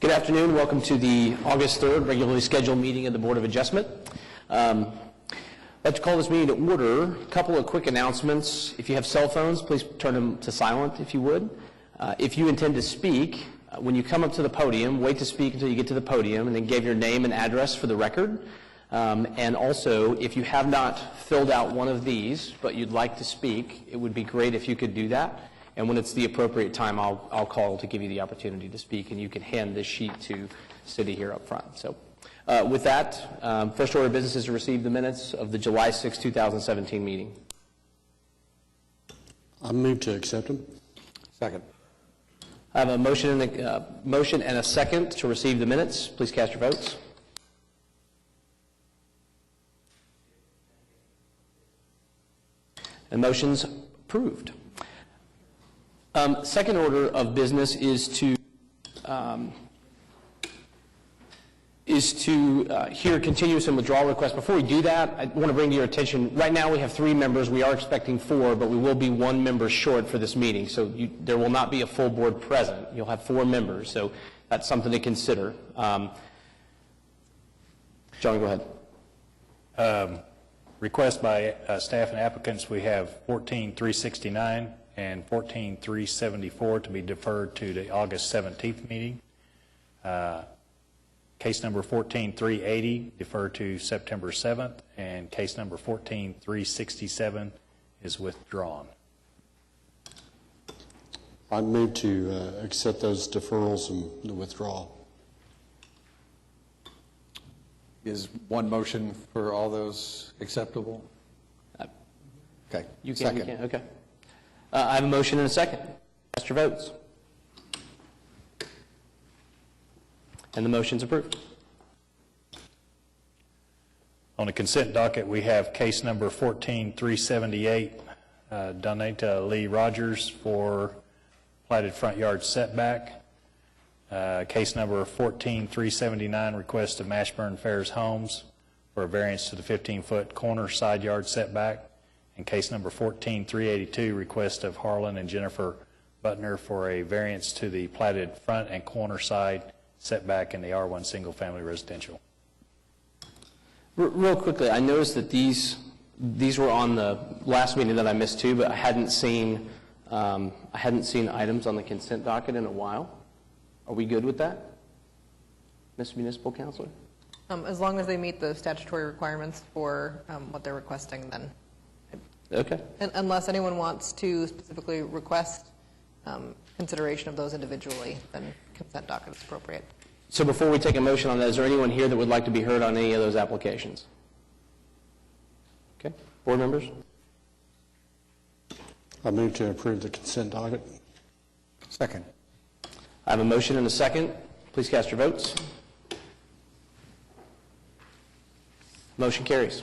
Good afternoon. Welcome to the August 3rd regularly scheduled meeting of the Board of Adjustment. I'd like to call this meeting to order. A couple of quick announcements. If you have cell phones, please turn them to silent if you would. If you intend to speak, when you come up to the podium, wait to speak until you get to the podium and then give your name and address for the record. And also, if you have not filled out one of these but you'd like to speak, it would be great if you could do that. And when it's the appropriate time, I'll call to give you the opportunity to speak, and you can hand this sheet to Cindy here up front. So with that, first order of business is to receive the minutes of the July 6, 2017 meeting. I move to accept them. Second. I have a motion and a second to receive the minutes. Please cast your votes. And motion's approved. Second order of business is to hear continuous and withdrawal requests. Before we do that, I want to bring to your attention, right now we have 3 members. We are expecting 4, but we will be 1 member short for this meeting. So there will not be a full board present. You'll have 4 members, so that's something to consider. John, go ahead. Request by staff and applicants, we have 14369 and 14374 to be deferred to the August 17th meeting. Case number 14380 deferred to September 7th, and case number 14367 is withdrawn. I move to accept those deferrals and the withdrawal. Is one motion for all those acceptable? Okay. You can. Second. You can. Okay. I have a motion and a second. Cast your votes. And the motion's approved. On the consent docket, we have case number 14378, Donata Lee Rogers for platted front yard setback. Case number 14379, request of Mashburn Fairs Homes for a variance to the 15-foot corner side yard setback. And case number 14382, request of Harlan and Jennifer Butner for a variance to the platted front and corner side setback in the R1 single-family residential. Real quickly, I noticed that these were on the last meeting that I missed too, but I hadn't seen items on the consent docket in a while. Are we good with that, Ms. Municipal Counselor? As long as they meet the statutory requirements for what they're requesting, then. Okay. And unless anyone wants to specifically request consideration of those individually, then consent docket is appropriate. So before we take a motion on that, is there anyone here that would like to be heard on any of those applications? Okay. Board members? I move to approve the consent docket. Second. I have a motion and a second. Please cast your votes. Motion carries.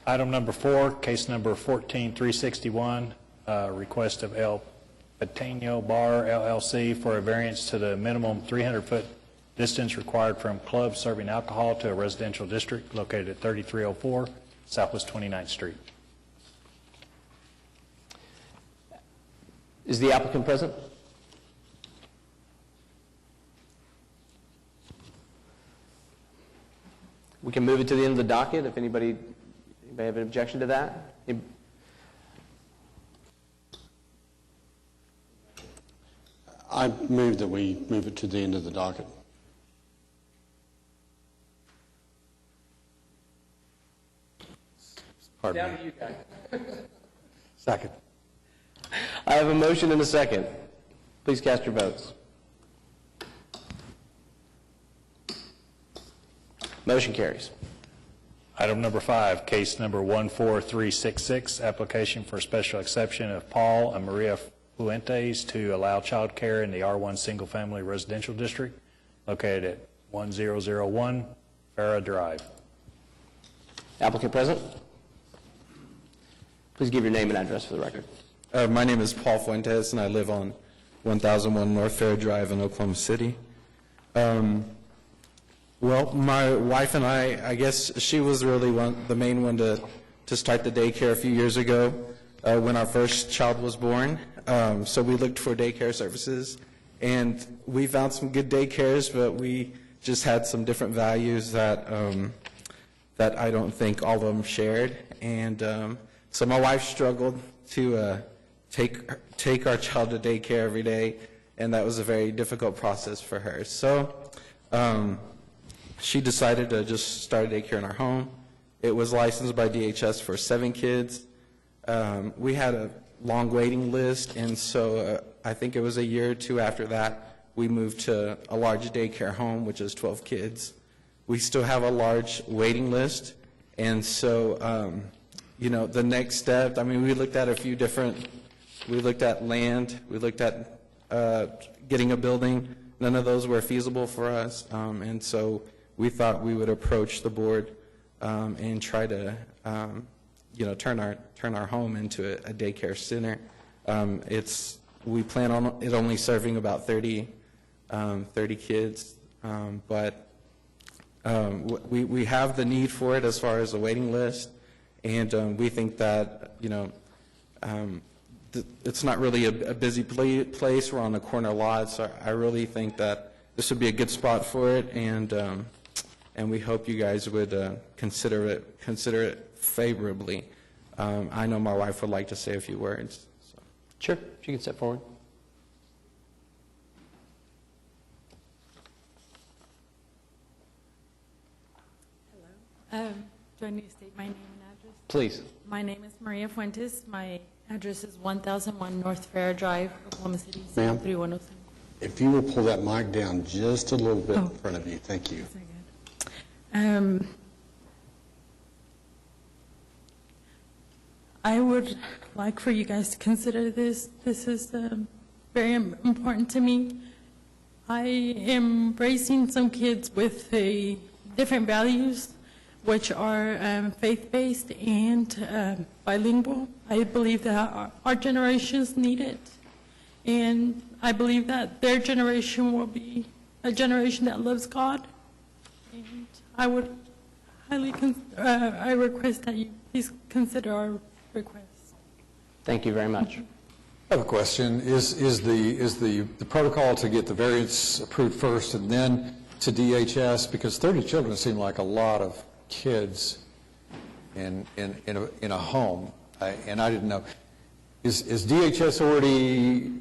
Item number 4, case number 14361, request of El Patino Bar LLC for a variance to the minimum 300-foot distance required from clubs serving alcohol to a residential district located at 3304 Southwest 29th Street. Is the applicant present? We can move it to the end of the docket if anybody have an objection to that. I move that we move it to the end of the docket. Pardon Down me. to you guys. Second. I have a motion and a second. Please cast your votes. Motion carries. Item number 5, case number 14366, application for special exception of Paul and Maria Fuentes to allow child care in the R1 single-family residential district located at 1001 Farah Drive. Applicant present? Please give your name and address for the record. My name is Paul Fuentes, and I live on 1001 North Fair Drive in Oklahoma City. Well, my wife and I guess she was really the main one to start the daycare a few years ago. when our first child was born. So we looked for daycare services, and we found some good daycares, but we just had some different values that that I don't think all of them shared. And so my wife struggled to take our child to daycare every day, and that was a very difficult process for her. So she decided to just start a daycare in our home. It was licensed by DHS for 7 kids. We had a long waiting list, and so I think it was a year or 2 after that, we moved to a large daycare home, which is 12 kids. We still have a large waiting list, and so, the next step, we looked at a few different, we looked at land, we looked at getting a building. None of those were feasible for us, and so we thought we would approach the board and try to, turn our home into a daycare center. We plan on it only serving about 30 kids, but we have the need for it as far as the waiting list, and we think that it's not really a busy place. We're on a corner lot, so I really think that this would be a good spot for it, and we hope you guys would consider it favorably. I know my wife would like to say a few words. So. Sure, she can step forward. Hello. Do I need to state my name and address? Please. My name is Maria Fuentes. My address is 1001 North Fair Drive, Oklahoma City, Ma'am? 3107. If you will pull that mic down just a little bit in Oh. front of you, thank you. I would like for you guys to consider this. This is very important to me. I am raising some kids with different values, which are faith-based and bilingual. I believe that our generations need it, and I believe that their generation will be a generation that loves God. And I would highly, I request that you please consider our request. Thank you very much. I have a question. Is the protocol to get the variance approved first and then to DHS? Because 30 children seem like a lot of kids in a home, and I didn't know. Is DHS already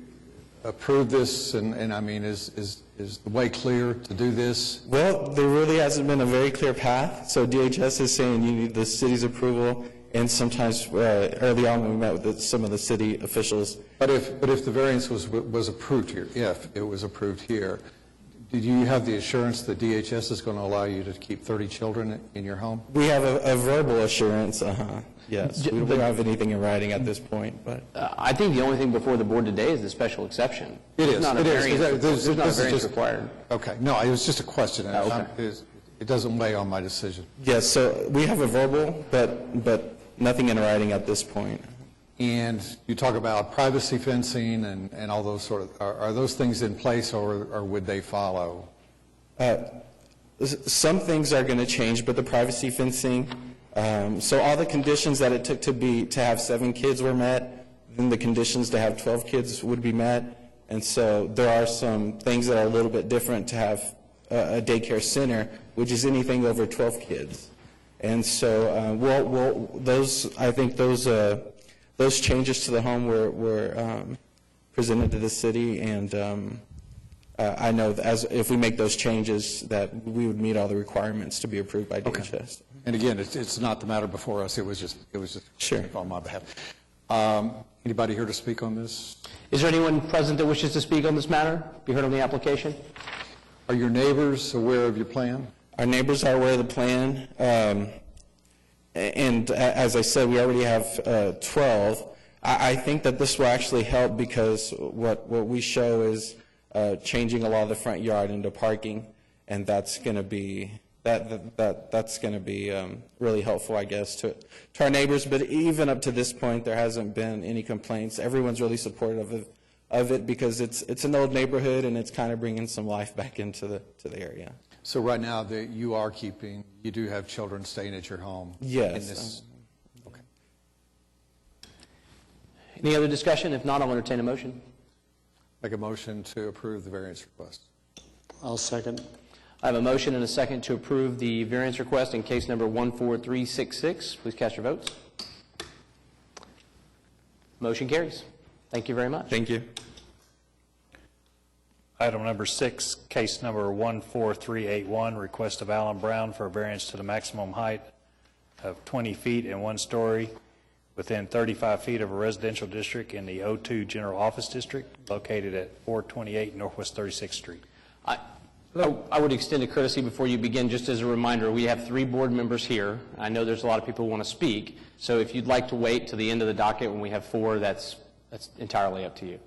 approved this, and I mean, is the way clear to do this? Well, there really hasn't been a very clear path. So DHS is saying you need the city's approval, and sometimes early on when we met with some of the city officials. But if the variance was approved here, if it was approved here, did you have the assurance that DHS is going to allow you to keep 30 children in your home? We have a verbal assurance, yes. We don't have anything in writing at this point, but. I think the only thing before the board today is the special exception. It is. There's not a It is. variance- This There's not a is variance just- required. Okay, no, it was just a question. Okay. It doesn't weigh on my decision. Yes, so we have a verbal, but nothing in writing at this point. And you talk about privacy fencing and all those sort of, are those things in place, or would they follow? Some things are going to change, but the privacy fencing, so all the conditions that it took to have 7 kids were met, then the conditions to have 12 kids would be met, and so there are some things that are a little bit different to have a daycare center, which is anything over 12 kids. And so, I think those changes to the home were presented to the city, and I know that if we make those changes, that we would meet all the requirements to be approved by DHS. And again, it's not the matter before us, it was just Sure. on my behalf. Anybody here to speak on this? Is there anyone present that wishes to speak on this matter? Be heard on the application? Are your neighbors aware of your plan? Our neighbors are aware of the plan, and as I said, we already have 12. I think that this will actually help because what we show is changing a lot of the front yard into parking, and that's going to be that's going to be really helpful, I guess, to our neighbors. But even up to this point, there hasn't been any complaints. Everyone's really supportive of it because it's an old neighborhood and it's kind of bringing some life back into the area. So right now, you do have children staying at your home? Yes. In this, okay. Any other discussion? If not, I'll entertain a motion. Make a motion to approve the variance request. I'll second. I have a motion and a second to approve the variance request in case number 14366. Please cast your votes. Motion carries. Thank you very much. Thank you. Item number 6, case number 14381, request of Alan Brown for a variance to the maximum height of 20 feet and 1 story within 35 feet of a residential district in the O2 General Office District located at 428 Northwest 36th Street. I would extend a courtesy before you begin, just as a reminder, we have 3 board members here. I know there's a lot of people who want to speak, so if you'd like to wait to the end of the docket when we have 4, that's entirely up to you.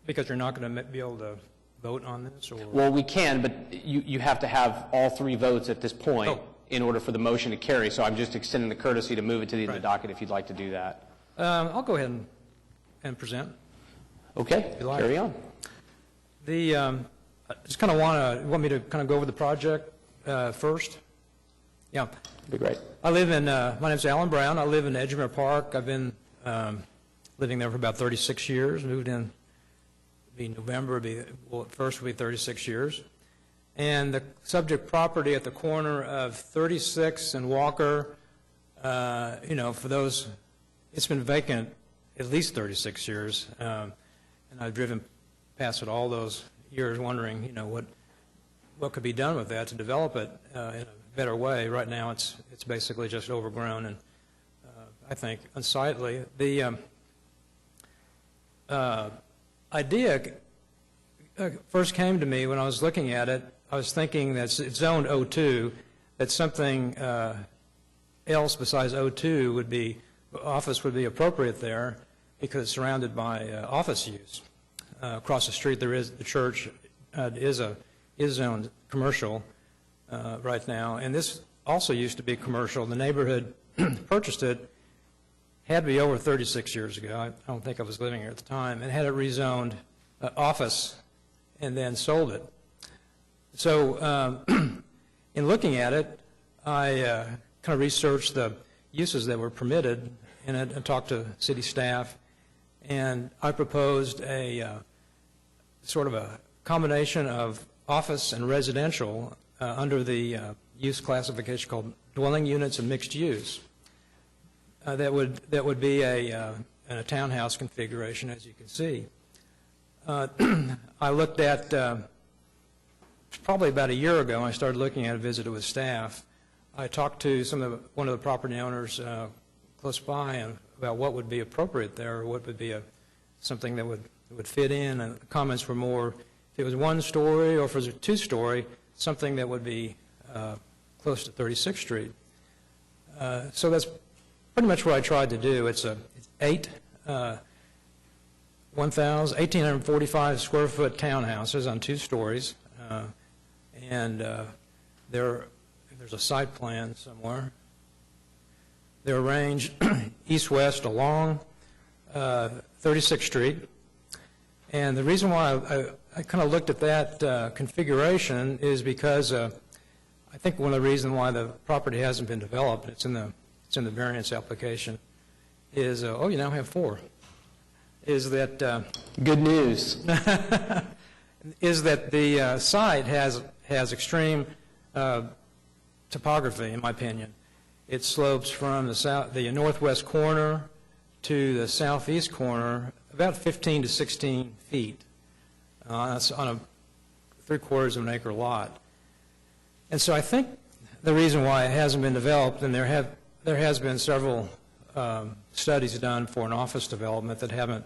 Because you're not going to be able to vote on this, or? Well, we can, but you have to have all 3 votes at this point in order for the motion to carry, so I'm just extending the courtesy to move it to the end of the docket if you'd like to do that. I'll go ahead and present. Okay, you like. carry on. I just kind of want me to kind of go over the project first? Yeah. That'd be great. I live in, my name's Alan Brown. I live in Edgemere Park. I've been living there for about 36 years. Moved in, November, first will be 36 years. And the subject property at the corner of 36 and Walker, for those, it's been vacant at least 36 years. And I've driven past it all those years wondering, what could be done with that to develop it in a better way. Right now, it's basically just overgrown and I think unsightly. The idea first came to me when I was looking at it. I was thinking that it's zoned O2, that something else besides O2 office would be appropriate there because it's surrounded by office use. Across the street, the church is zoned commercial right now, and this also used to be commercial. The neighborhood purchased it, had to be over 36 years ago. I don't think I was living here at the time, and had it rezoned office and then sold it. So in looking at it, I kind of researched the uses that were permitted in it and talked to city staff, and I proposed a sort of a combination of office and residential under the use classification called dwelling units and mixed use. That would be in a townhouse configuration, as you can see. I looked at probably about a year ago. I started looking at it, visited with staff. I talked to one of the property owners close by about what would be appropriate there, or what would be something that would fit in. And the comments were more, if it was 1 story or if it was a 2-story, something that would be close to 36th Street. So that's pretty much what I tried to do. It's 1,845 square foot townhouses on 2 stories, and there's a site plan somewhere. They're arranged east-west along 36th Street, and the reason why I kind of looked at that configuration is because I think one of the reasons why the property hasn't been developed, it's in the variance application, is you now have 4. Is that good news? Is that the site has extreme topography, in my opinion. It slopes from the northwest corner to the southeast corner about 15 to 16 feet. That's on a 3/4 of an acre lot. And so I think the reason why it hasn't been developed, and there has been several studies done for an office development that haven't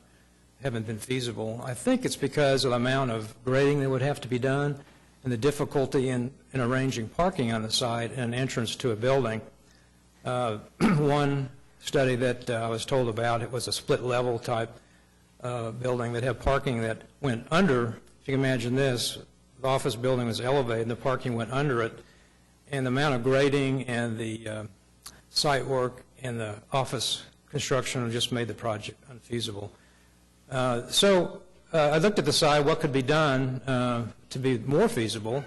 been feasible. I think it's because of the amount of grading that would have to be done and the difficulty in arranging parking on the site and an entrance to a building. One study that I was told about, it was a split-level type building that had parking that went under. If you can imagine this, the office building was elevated and the parking went under it, and the amount of grading and the site work and the office construction just made the project unfeasible. So I looked at the site, what could be done to be more feasible,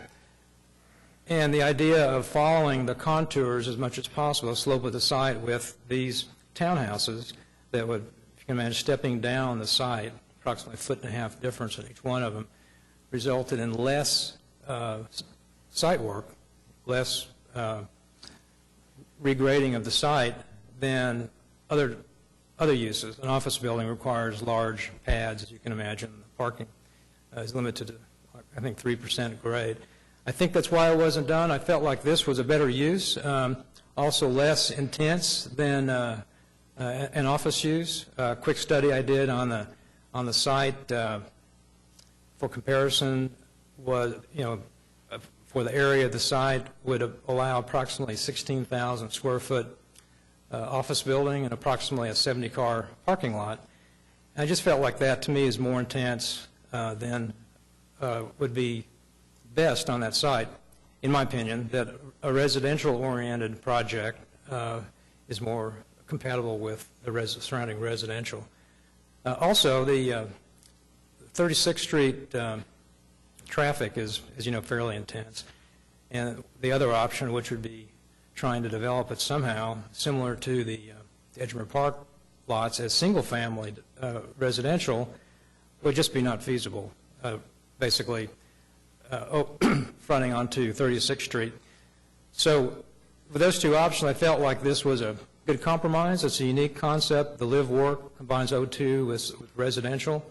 and the idea of following the contours as much as possible, the slope of the site with these townhouses that would, you can imagine, stepping down the site, approximately a 1.5 foot difference in each one of them, resulted in less site work, less regrading of the site than other uses. An office building requires large pads, as you can imagine. The parking is limited to, I think, 3% grade. I think that's why it wasn't done. I felt like this was a better use, also less intense than an office use. A quick study I did on the site for comparison was, for the area of the site would allow approximately 16,000 square foot office building and approximately a 70-car parking lot. And I just felt like that, to me, is more intense than would be best on that site, in my opinion, that a residential-oriented project is more compatible with the surrounding residential. Also, the 36th Street traffic is, as you know, fairly intense. And the other option, which would be trying to develop it somehow, similar to the Edgemere Park lots as single-family residential, would just be not feasible, basically fronting onto 36th Street. So with those two options, I felt like this was a good compromise. It's a unique concept. The live-work combines O2 with residential.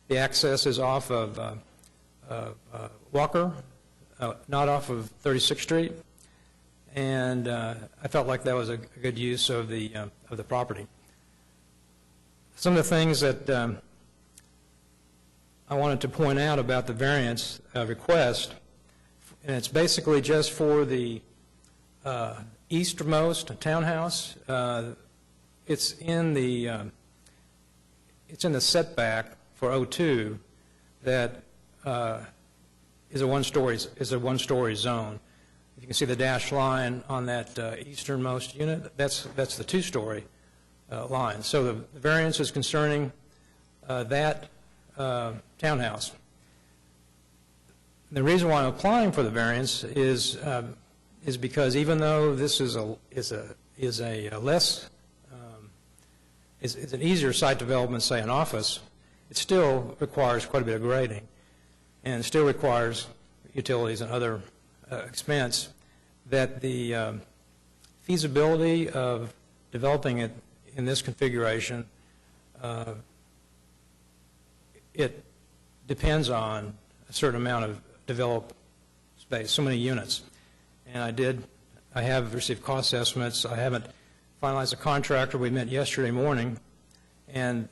The access is off of Walker, not off of 36th Street, and I felt like that was a good use of the property. Some of the things that I wanted to point out about the variance request, and it's basically just for the easternmost townhouse. It's in the setback for O2 that is a one-story zone. You can see the dashed line on that easternmost unit. That's the two-story line. So the variance is concerning that townhouse. The reason why I'm applying for the variance is because even though this is an easier site development, say an office, it still requires quite a bit of grading, and it still requires utilities and other expense, that the feasibility of developing it in this configuration, it depends on a certain amount of developed space, so many units. And I have received cost estimates. I haven't finalized a contractor. We met yesterday morning, and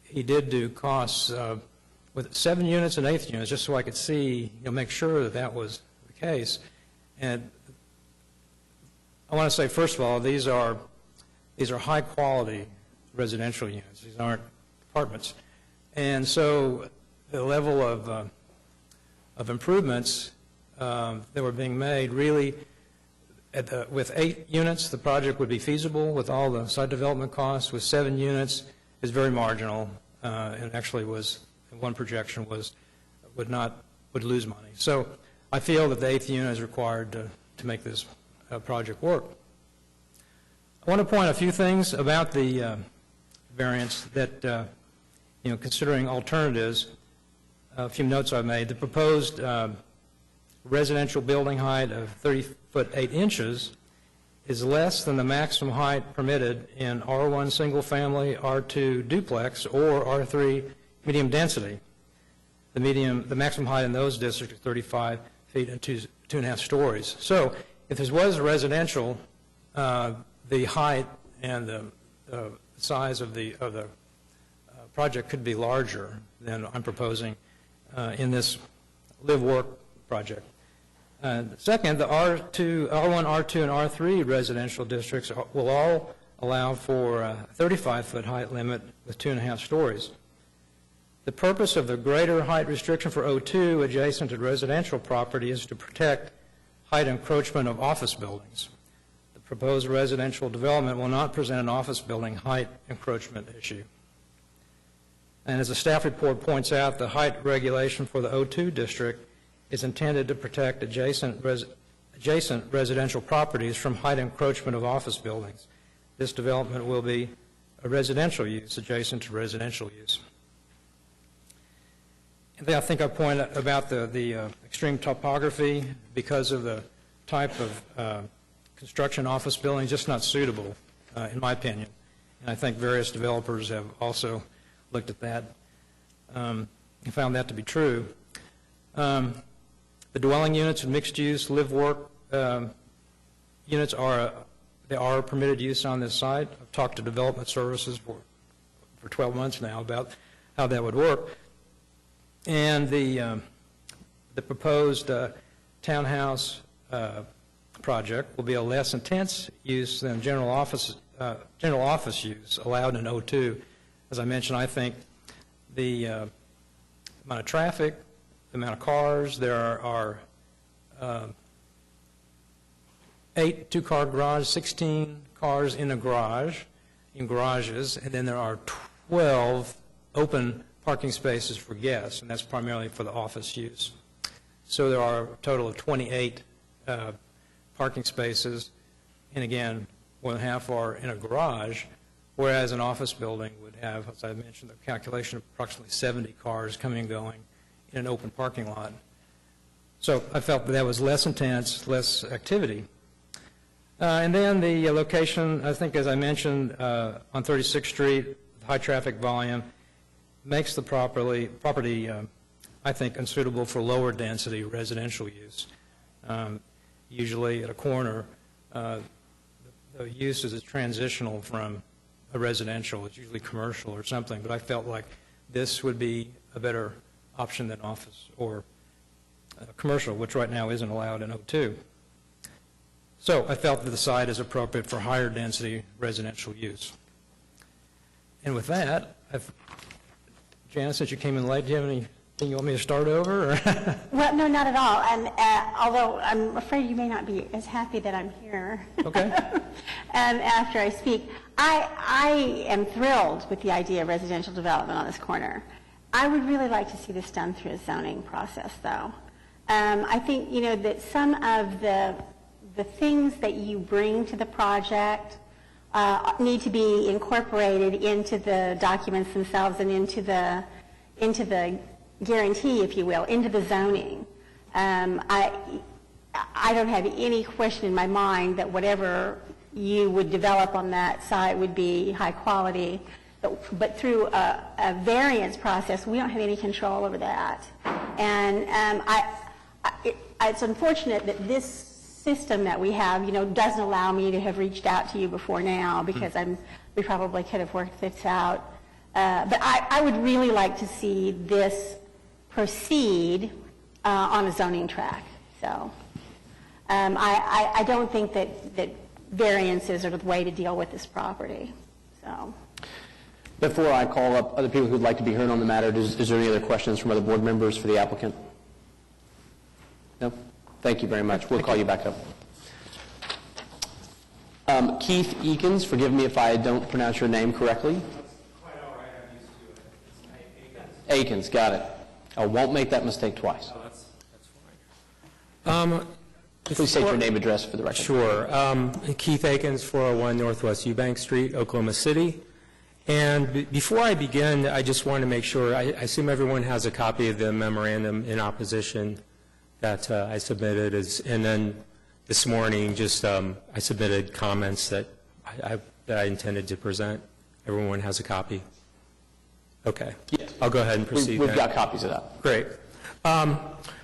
he did do costs with 7 units and 8th units, just so I could see, make sure that that was the case. And I want to say, first of all, these are high-quality residential units. These aren't apartments. And so the level of improvements that were being made really, with 8 units, the project would be feasible with all the site development costs. With 7 units, is very marginal, and actually one projection would lose money. So I feel that the 8th unit is required to make this project work. I want to point a few things about the variance that, considering alternatives, a few notes I've made. The proposed residential building height of 30 foot 8 inches is less than the maximum height permitted in R1 single family, R2 duplex, or R3 medium density. The maximum height in those districts is 35 feet and 2.5 stories. So if this was residential, the height and the size of the project could be larger than I'm proposing in this live-work project. Second, the R1, R2, and R3 residential districts will all allow for a 35-foot height limit with 2.5 stories. The purpose of the greater height restriction for O2 adjacent to residential property is to protect height encroachment of office buildings. The proposed residential development will not present an office building height encroachment issue. And as the staff report points out, the height regulation for the O2 district is intended to protect adjacent residential properties from height encroachment of office buildings. This development will be a residential use adjacent to residential use. And then I think I point out about the extreme topography because of the type of construction office building, just not suitable, in my opinion. And I think various developers have also looked at that and found that to be true. The dwelling units and mixed-use live-work units are permitted use on this site. I've talked to Development Services for 12 months now about how that would work. And the proposed townhouse project will be a less intense use than general office use allowed in O2. As I mentioned, I think the amount of traffic, the amount of cars, there are 8 two-car garages, 16 cars in garages, and then there are 12 open parking spaces for guests, and that's primarily for the office use. So there are a total of 28 parking spaces, and again, more than half are in a garage, whereas an office building would have, as I mentioned, the calculation of approximately 70 cars coming and going in an open parking lot. So I felt that was less intense, less activity. And then the location, I think, as I mentioned, on 36th Street, high traffic volume, makes the property, I think, unsuitable for lower density residential use. Usually at a corner, the use is transitional from a residential. It's usually commercial or something, but I felt like this would be a better option than office or commercial, which right now isn't allowed in O2. So I felt that the site is appropriate for higher density residential use. And with that, Janice, since you came in late, do you have anything you want me to start over? Or? Well, no, not at all. And although I'm afraid you may not be as happy that I'm here. Okay. After I speak, I am thrilled with the idea of residential development on this corner. I would really like to see this done through a zoning process, though. I think, you know, that some of the things that you bring to the project need to be incorporated into the documents themselves and into the guarantee, if you will, into the zoning. I don't have any question in my mind that whatever you would develop on that site would be high quality, but through a variance process, we don't have any control over that. And it's unfortunate that this system that we have, you know, doesn't allow me to have reached out to you before now, because we probably could have worked this out. But I would really like to see this proceed on a zoning track. So I don't think that variances are the way to deal with this property. So. Before I call up other people who would like to be heard on the matter, is there any other questions from other board members for the applicant? No? Thank you very much. We'll call you back up. Keith Eakins, forgive me if I don't pronounce your name correctly. That's quite all right. I'm used to it. It's Akins, got it. I won't make that mistake twice. Oh, that's fine. Please state your name and address for the record. Sure. Keith Akins, 401 Northwest Eubank Street, Oklahoma City. And before I begin, I just want to make sure, I assume everyone has a copy of the memorandum in opposition that I submitted, and then this morning just I submitted comments that I intended to present. Everyone has a copy? Okay. Yes. I'll go ahead and proceed. We've got copies of that. Great.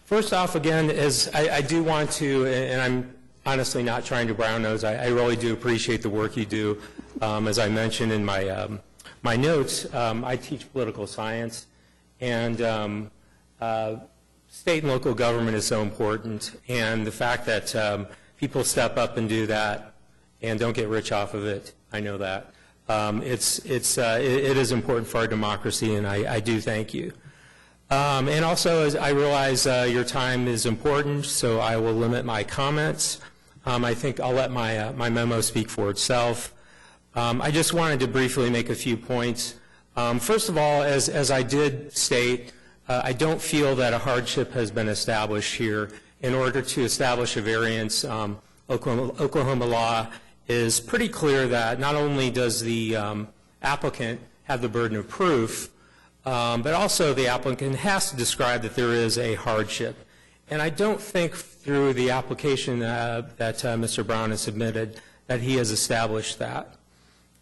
First off, again, is I do want to, and I'm honestly not trying to brown nose, I really do appreciate the work you do. As I mentioned in my notes, I teach political science, and state and local government is so important, and the fact that people step up and do that and don't get rich off of it, I know that. It is important for our democracy, and I do thank you. And also, as I realize your time is important, so I will limit my comments. I think I'll let my memo speak for itself. I just wanted to briefly make a few points. First of all, as I did state, I don't feel that a hardship has been established here. In order to establish a variance, Oklahoma law is pretty clear that not only does the applicant have the burden of proof, but also the applicant has to describe that there is a hardship. And I don't think through the application that Mr. Brown has submitted that he has established that.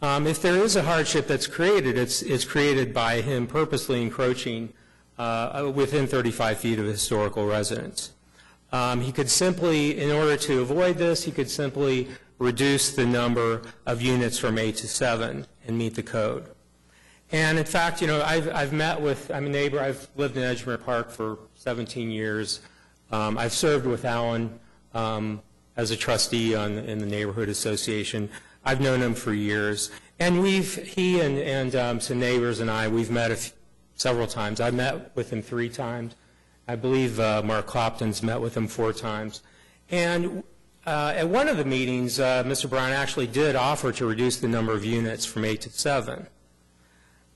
If there is a hardship that's created, it's created by him purposely encroaching within 35 feet of a historical residence. He could simply, in order to avoid this, he could simply reduce the number of units from 8 to 7 and meet the code. And in fact, I've met with, I'm a neighbor, I've lived in Edgemere Park for 17 years. I've served with Alan as a trustee in the neighborhood association. I've known him for years. And he and some neighbors and I, we've met several times. I've met with him 3 times. I believe Mark Clopton's met with him 4 times. And at one of the meetings, Mr. Brown actually did offer to reduce the number of units from 8 to 7.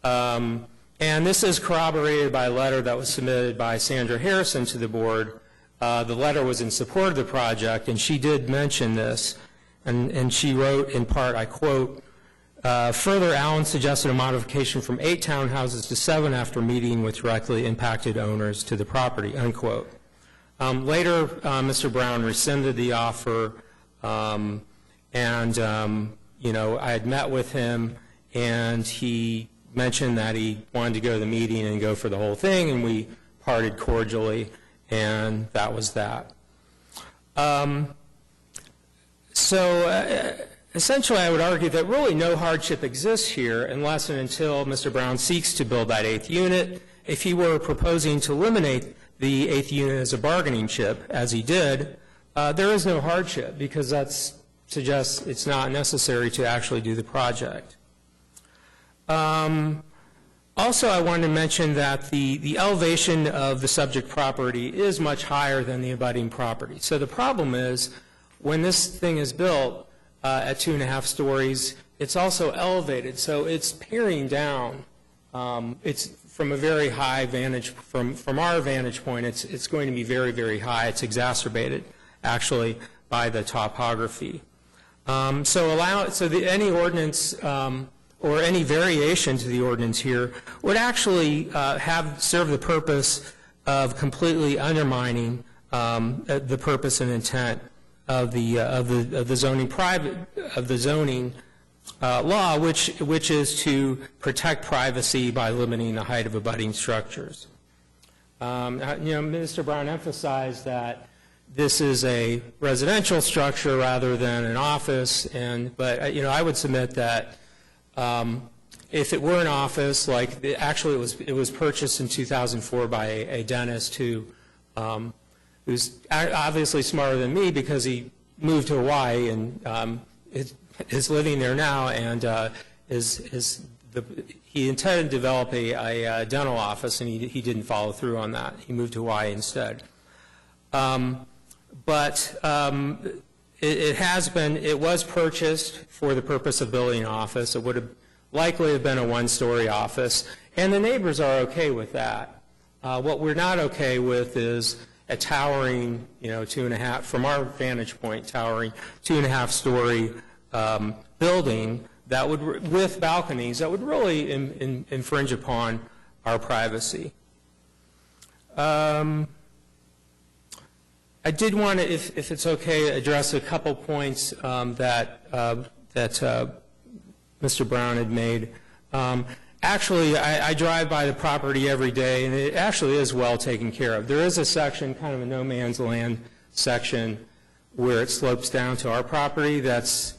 And this is corroborated by a letter that was submitted by Sandra Harrison to the board. The letter was in support of the project, and she did mention this. And she wrote in part, I quote, further, Allen suggested a modification from 8 townhouses to 7 after meeting with directly impacted owners to the property, unquote. Later, Mr. Brown rescinded the offer, and, I had met with him, and he mentioned that he wanted to go to the meeting and go for the whole thing, and we parted cordially, and that was that. So essentially, I would argue that really no hardship exists here unless and until Mr. Brown seeks to build that 8th unit. If he were proposing to eliminate the 8th unit as a bargaining chip, as he did, there is no hardship because that suggests it's not necessary to actually do the project. Also, I wanted to mention that the elevation of the subject property is much higher than the abutting property. So the problem is, when this thing is built at 2.5 stories, it's also elevated, so it's peering down. It's from a very high vantage, from our vantage point, it's going to be very, very high. It's exacerbated, actually, by the topography. Any ordinance or any variation to the ordinance here would actually serve the purpose of completely undermining the purpose and intent of the zoning law, which is to protect privacy by limiting the height of abutting structures. Mr. Brown emphasized that this is a residential structure rather than an office, but I would submit that if it were an office, it was purchased in 2004 by a dentist who's obviously smarter than me because he moved to Hawaii and is living there now, and he intended to develop a dental office, and he didn't follow through on that. He moved to Hawaii instead. It was purchased for the purpose of building an office. It would have likely have been a 1-story office, and the neighbors are okay with that. What we're not okay with is a towering, 2.5, from our vantage point, towering 2.5-story building that would, with balconies, that would really infringe upon our privacy. I did want to, if it's okay, address a couple points that Mr. Brown had made. Actually, I drive by the property every day, and it actually is well taken care of. There is a section, kind of a no man's land section, where it slopes down to our property. That's,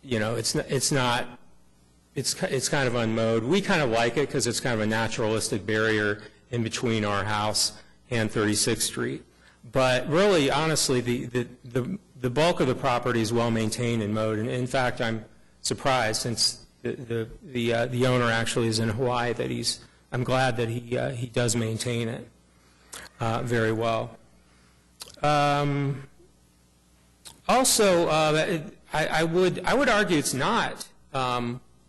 it's kind of unmowed. We kind of like it because it's kind of a naturalistic barrier in between our house and 36th Street. But really, honestly, the bulk of the property is well maintained and mowed. And in fact, I'm surprised, since the owner actually is in Hawaii, that I'm glad that he does maintain it very well. Also, I would argue it's not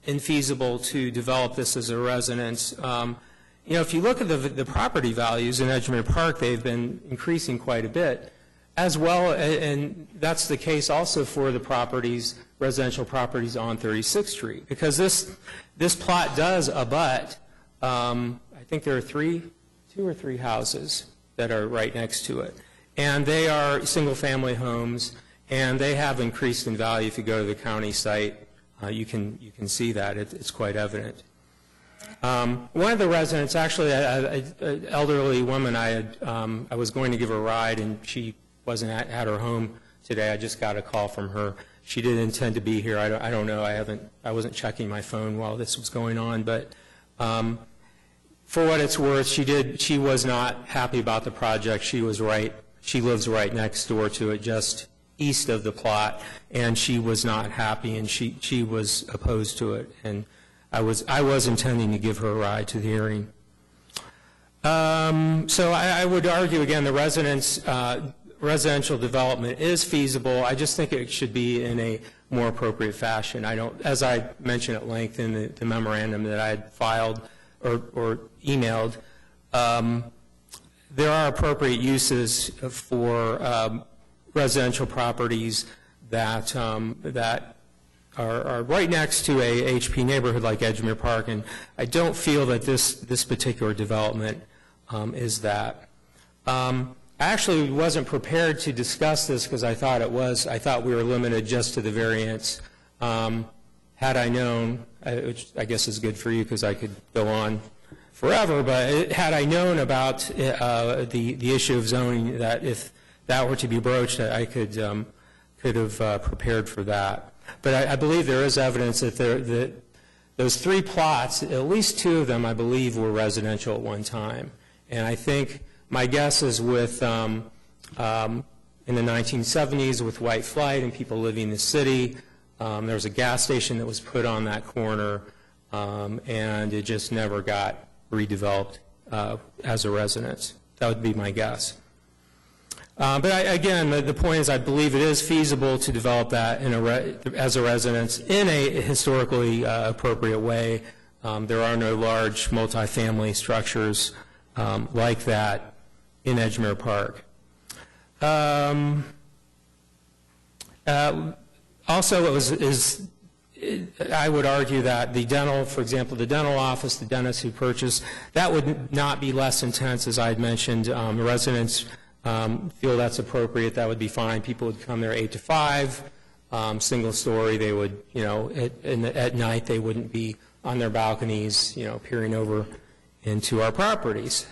infeasible to develop this as a residence. If you look at the property values in Edgemere Park, they've been increasing quite a bit. As well, and that's the case also for the properties, residential properties on 36th Street, because this plot does abut, I think there are two or three houses that are right next to it. And they are single-family homes, and they have increased in value. If you go to the county site, you can see that. It's quite evident. One of the residents, actually, an elderly woman, I was going to give her a ride, and she wasn't at her home today. I just got a call from her. She didn't intend to be here. I don't know. I wasn't checking my phone while this was going on, but for what it's worth, she was not happy about the project. She lives right next door to it, just east of the plot, and she was not happy, and she was opposed to it. And I was intending to give her a ride to the hearing. So I would argue, again, the residential development is feasible. I just think it should be in a more appropriate fashion. As I mentioned at length in the memorandum that I had filed or emailed, there are appropriate uses for residential properties that are right next to a HP neighborhood like Edgemere Park, and I don't feel that this particular development is that. I actually wasn't prepared to discuss this because I thought we were limited just to the variance. Had I known, which I guess is good for you because I could go on forever, but had I known about the issue of zoning, that if that were to be broached, I could have prepared for that. But I believe there is evidence that those three plots, at least two of them, I believe, were residential at one time. And I think my guess is with, in the 1970s, with White Flight and people living in the city, there was a gas station that was put on that corner, and it just never got redeveloped as a residence. That would be my guess. But again, the point is I believe it is feasible to develop that as a residence in a historically appropriate way. There are no large multifamily structures like that in Edgemere Park. Also, I would argue that the dental, for example, the dental office, the dentist who purchased, that would not be less intense, as I had mentioned. The residents feel that's appropriate. That would be fine. People would come there 8 to 5, single story. They would, at night they wouldn't be on their balconies, peering over into our properties.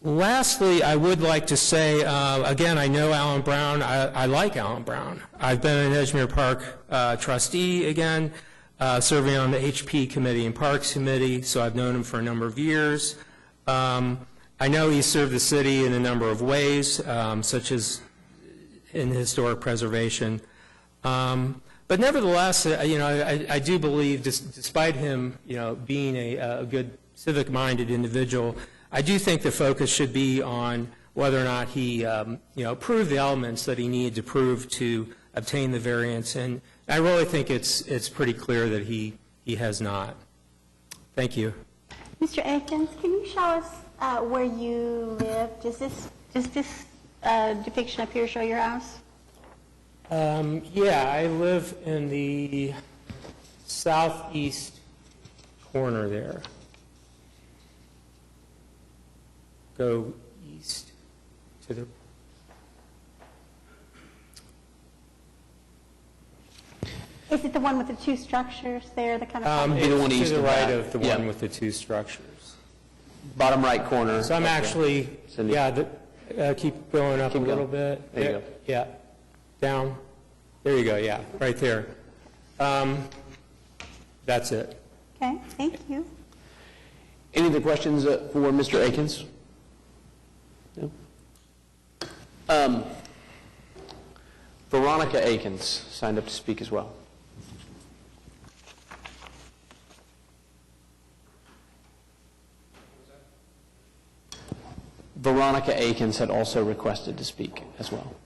Lastly, I would like to say, again, I know Alan Brown. I like Alan Brown. I've been an Edgemere Park trustee again, serving on the HP Committee and Parks Committee, so I've known him for a number of years. I know he served the city in a number of ways, such as in historic preservation. But nevertheless, I do believe, despite him, being a good civic-minded individual, I do think the focus should be on whether or not he, proved the elements that he needed to prove to obtain the variance, and I really think it's pretty clear that he has not. Thank you. Mr. Akins, can you show us where you live? Does this depiction up here show your house? Yeah, I live in the southeast corner there. Go east to the... Is it the one with the two structures there, the kind of... Be the one It's east to the of right that. of the Yeah. one with the two structures. Bottom right corner. So I'm actually, Cindy. keep going up Keep a little going. bit. There you go. Yeah, down. There you go, yeah, right there. That's it. Okay, thank you. Any other questions for Mr. Akins? No? Veronica Akins signed up to speak as well. Veronica Akins had also requested to speak as well.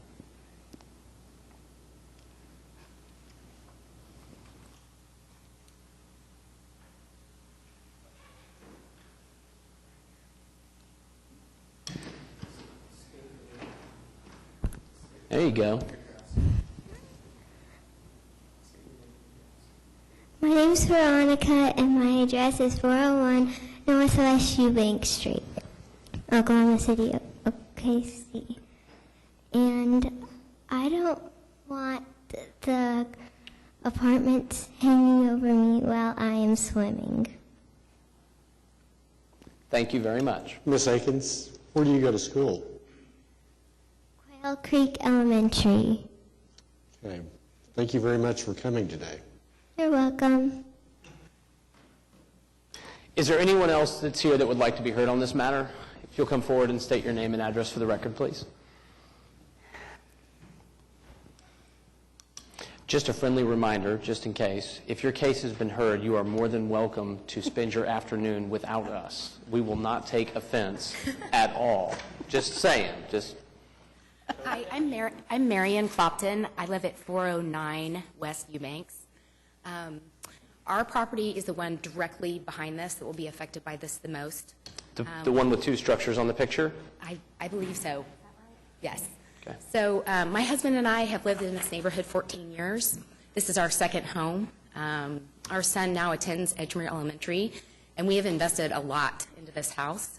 There you go. My name's Veronica, and my address is 401 Northwest Eubank Street, Oklahoma City, OKC. And I don't want the apartments hanging over me while I am swimming. Thank you very much. Miss Akins, where do you go to school? Quail Creek Elementary. Okay. Thank you very much for coming today. You're welcome. Is there anyone else that's here that would like to be heard on this matter? If you'll come forward and state your name and address for the record, please. Just a friendly reminder, just in case, if your case has been heard, you are more than welcome to spend your afternoon without us. We will not take offense at all. Just saying, just... Hi, I'm Marion Clopton. I live at 409 West Eubanks. Our property is the one directly behind this that will be affected by this the most. The one with two structures on the picture? I believe so. Yes. Okay. So my husband and I have lived in this neighborhood 14 years. This is our second home. Our son now attends Edgemere Elementary, and we have invested a lot into this house.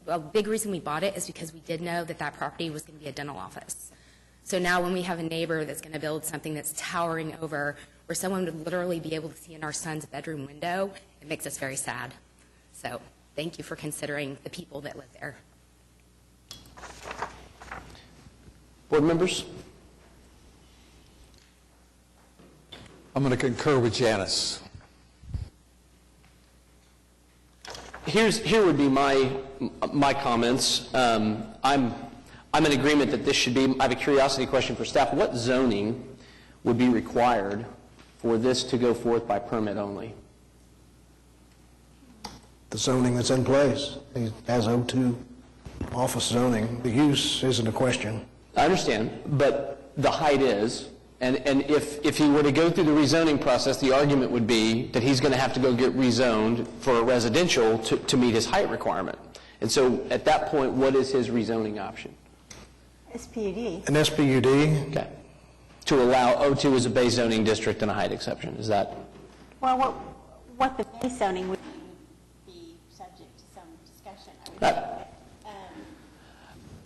A big reason we bought it is because we did know that that property was going to be a dental office. So now when we have a neighbor that's going to build something that's towering over, where someone would literally be able to see in our son's bedroom window, it makes us very sad. So thank you for considering the people that live there. Board members? I'm going to concur with Janice. Here would be my comments. I'm in agreement that this should be, I have a curiosity question for staff. What zoning would be required for this to go forth by permit only? The zoning that's in place, it has O2 office zoning. The use isn't a question. I understand, but the height is, and if he were to go through the rezoning process, the argument would be that he's going to have to go get rezoned for a residential to meet his height requirement. And so at that point, what is his rezoning option? SPUD. An SPUD? Okay. To allow O2 as a base zoning district and a height exception, is that? Well, what the base zoning would be subject to some discussion, I would say.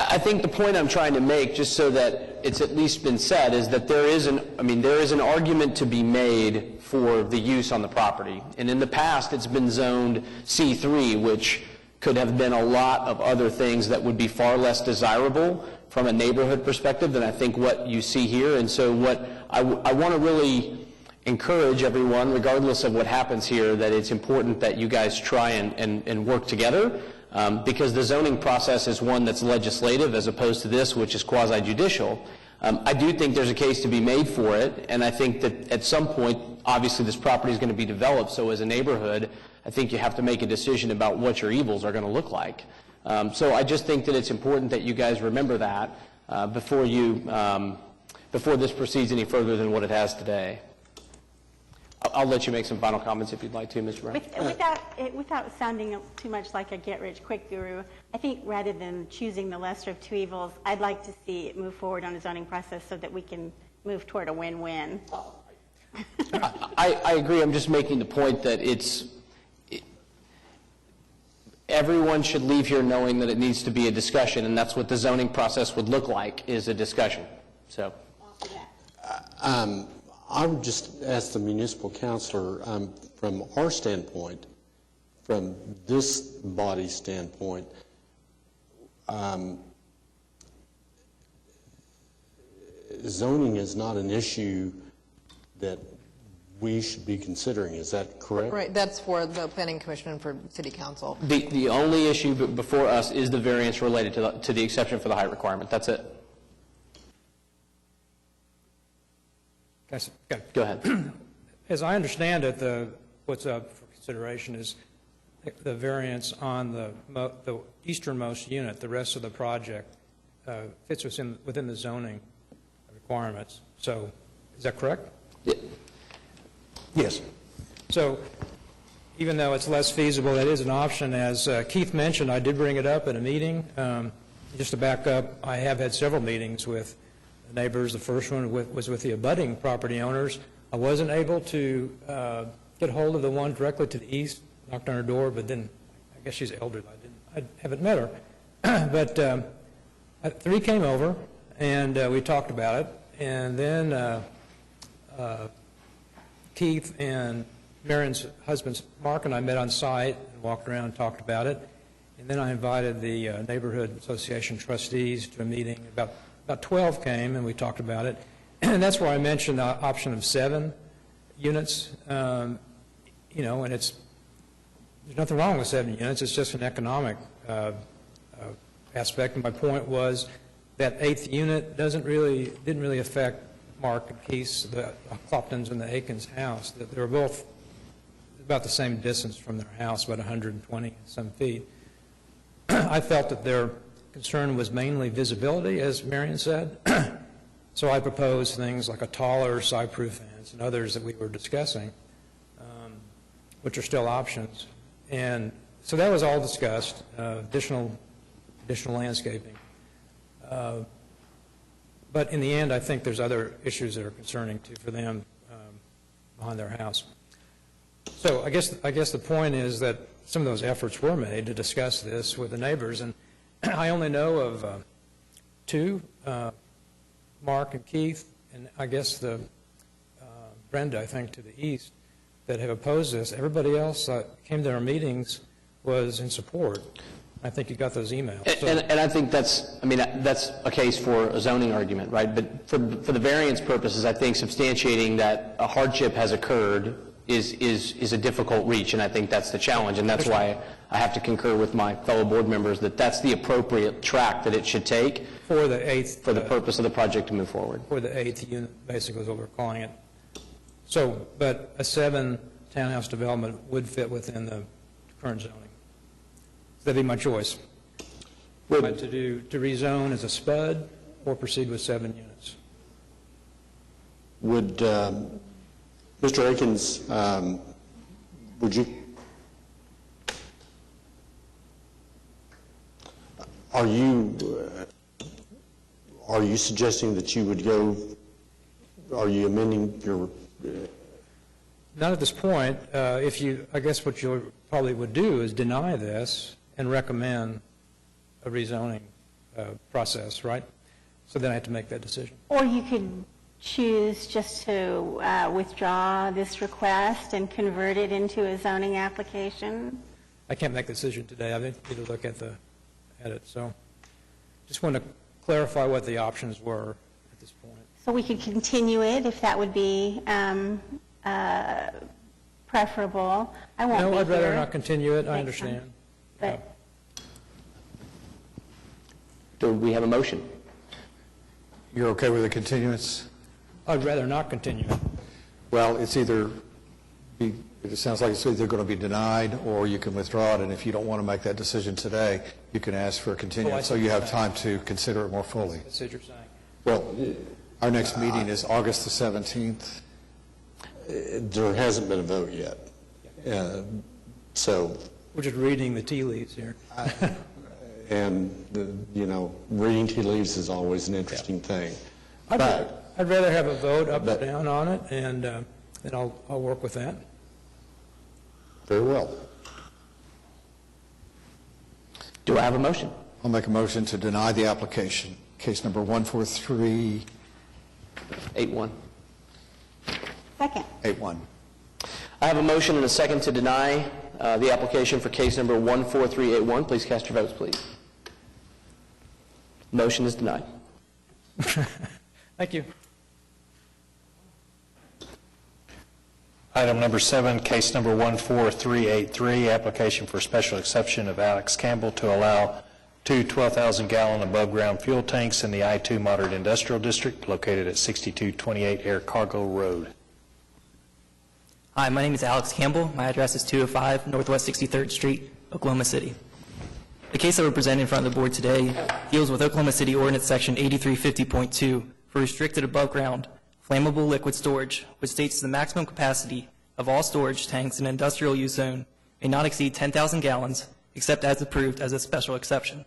I think the point I'm trying to make, just so that it's at least been said, is that there is an argument to be made for the use on the property. And in the past, it's been zoned C3, which could have been a lot of other things that would be far less desirable from a neighborhood perspective than I think what you see here. And so what I want to really encourage everyone, regardless of what happens here, that it's important that you guys try and work together. Because the zoning process is one that's legislative as opposed to this, which is quasi-judicial. I do think there's a case to be made for it, and I think that at some point, obviously this property is going to be developed, so as a neighborhood, I think you have to make a decision about what your evils are going to look like. So I just think that it's important that you guys remember that before this proceeds any further than what it has today. I'll let you make some final comments if you'd like to, Mr. Brown. Without sounding too much like a get-rich-quick guru, I think rather than choosing the lesser of two evils, I'd like to see it move forward on a zoning process so that we can move toward a win-win. I agree. I'm just making the point that everyone should leave here knowing that it needs to be a discussion, and that's what the zoning process would look like, is a discussion. So. I would just ask the municipal councilor, from our standpoint, from this body's standpoint, zoning is not an issue that we should be considering. Is that correct? Right, that's for the planning commission and for city council. The only issue before us is the variance related to the exception for the height requirement. That's it. Go ahead. As I understand it, what's up for consideration is the variance on the easternmost unit. The rest of the project fits within the zoning requirements. So, is that correct? Yeah. Yes. So, even though it's less feasible, it is an option. As Keith mentioned, I did bring it up at a meeting. just to back up, I have had several meetings with the neighbors. The first one was with the abutting property owners. I wasn't able to get hold of the one directly to the east, knocked on her door, but then, I guess she's elderly, I haven't met her. But 3 came over, and we talked about it, and then Keith and Marion's husband, Mark, and I met on site and walked around and talked about it. And then I invited the Neighborhood Association trustees to a meeting. About 12 came, and we talked about it. And that's where I mentioned the option of 7 units. And there's nothing wrong with 7 units. It's just an economic aspect. And my point was that 8th unit didn't really affect Mark and Keith's, the Cloptons and the Aikens house. They were both about the same distance from their house, about 120 some feet. I felt that their concern was mainly visibility, as Marion said. So I proposed things like a taller side-proof fence and others that we were discussing, which are still options. And so that was all discussed, additional landscaping. But in the end, I think there's other issues that are concerning too for them behind their house. So I guess the point is that some of those efforts were made to discuss this with the neighbors, and I only know of 2, Mark and Keith, and I guess Brenda, I think, to the east, that have opposed this. Everybody else that came to our meetings was in support. I think you got those emails. And I think that's a case for a zoning argument, right? But for the variance purposes, I think substantiating that a hardship has occurred is a difficult reach, and I think that's the challenge, and that's why I have to concur with my fellow board members that that's the appropriate track that it should take for the 8th, for the purpose of the project to move forward. For the 8th unit, basically, is what we're calling it. So, but a 7 townhouse development would fit within the current zoning. That'd be my choice. To rezone as a SPUD or proceed with 7 units. Would, Mr. Aikens, would you, are you suggesting that you would go, are you amending your? Not at this point. I guess what you probably would do is deny this and recommend a rezoning process, right? So then I have to make that decision. Or you could choose just to withdraw this request and convert it into a zoning application? I can't make the decision today. I need to look at it. So just want to clarify what the options were at this point. So we could continue it if that would be preferable. I won't be No, I'd rather here. not continue it. I understand. But Do we have a motion? You're okay with the continuance? I'd rather not continue it. Well, it sounds like it's either going to be denied or you can withdraw it, and if you don't want to make that decision today, you can ask for a continuance, so you have time to consider it more fully. That's what you're saying. Well, our next meeting is August the 17th. There hasn't been a vote yet. So. We're just reading the tea leaves here. And, reading tea leaves is always an interesting thing. I'd rather have a vote up or down on it, and then I'll work with that. Very well. Do I have a motion? I'll make a motion to deny the application, case number 14381. second. I have a motion and a second to deny the application for case number 14381. Please cast your votes, please. Motion is denied. Thank you. Item number 7, case number 14383, application for special exception of Alex Campbell to allow 2 12,000-gallon above-ground fuel tanks in the I-2 Moderate Industrial District located at 6228 Air Cargo Road. Hi, my name is Alex Campbell. My address is 205 Northwest 63rd Street, Oklahoma City. The case that we're presenting in front of the board today deals with Oklahoma City Ordinance Section 8350.2 for restricted above-ground flammable liquid storage, which states the maximum capacity of all storage tanks in an industrial use zone may not exceed 10,000 gallons, except as approved as a special exception.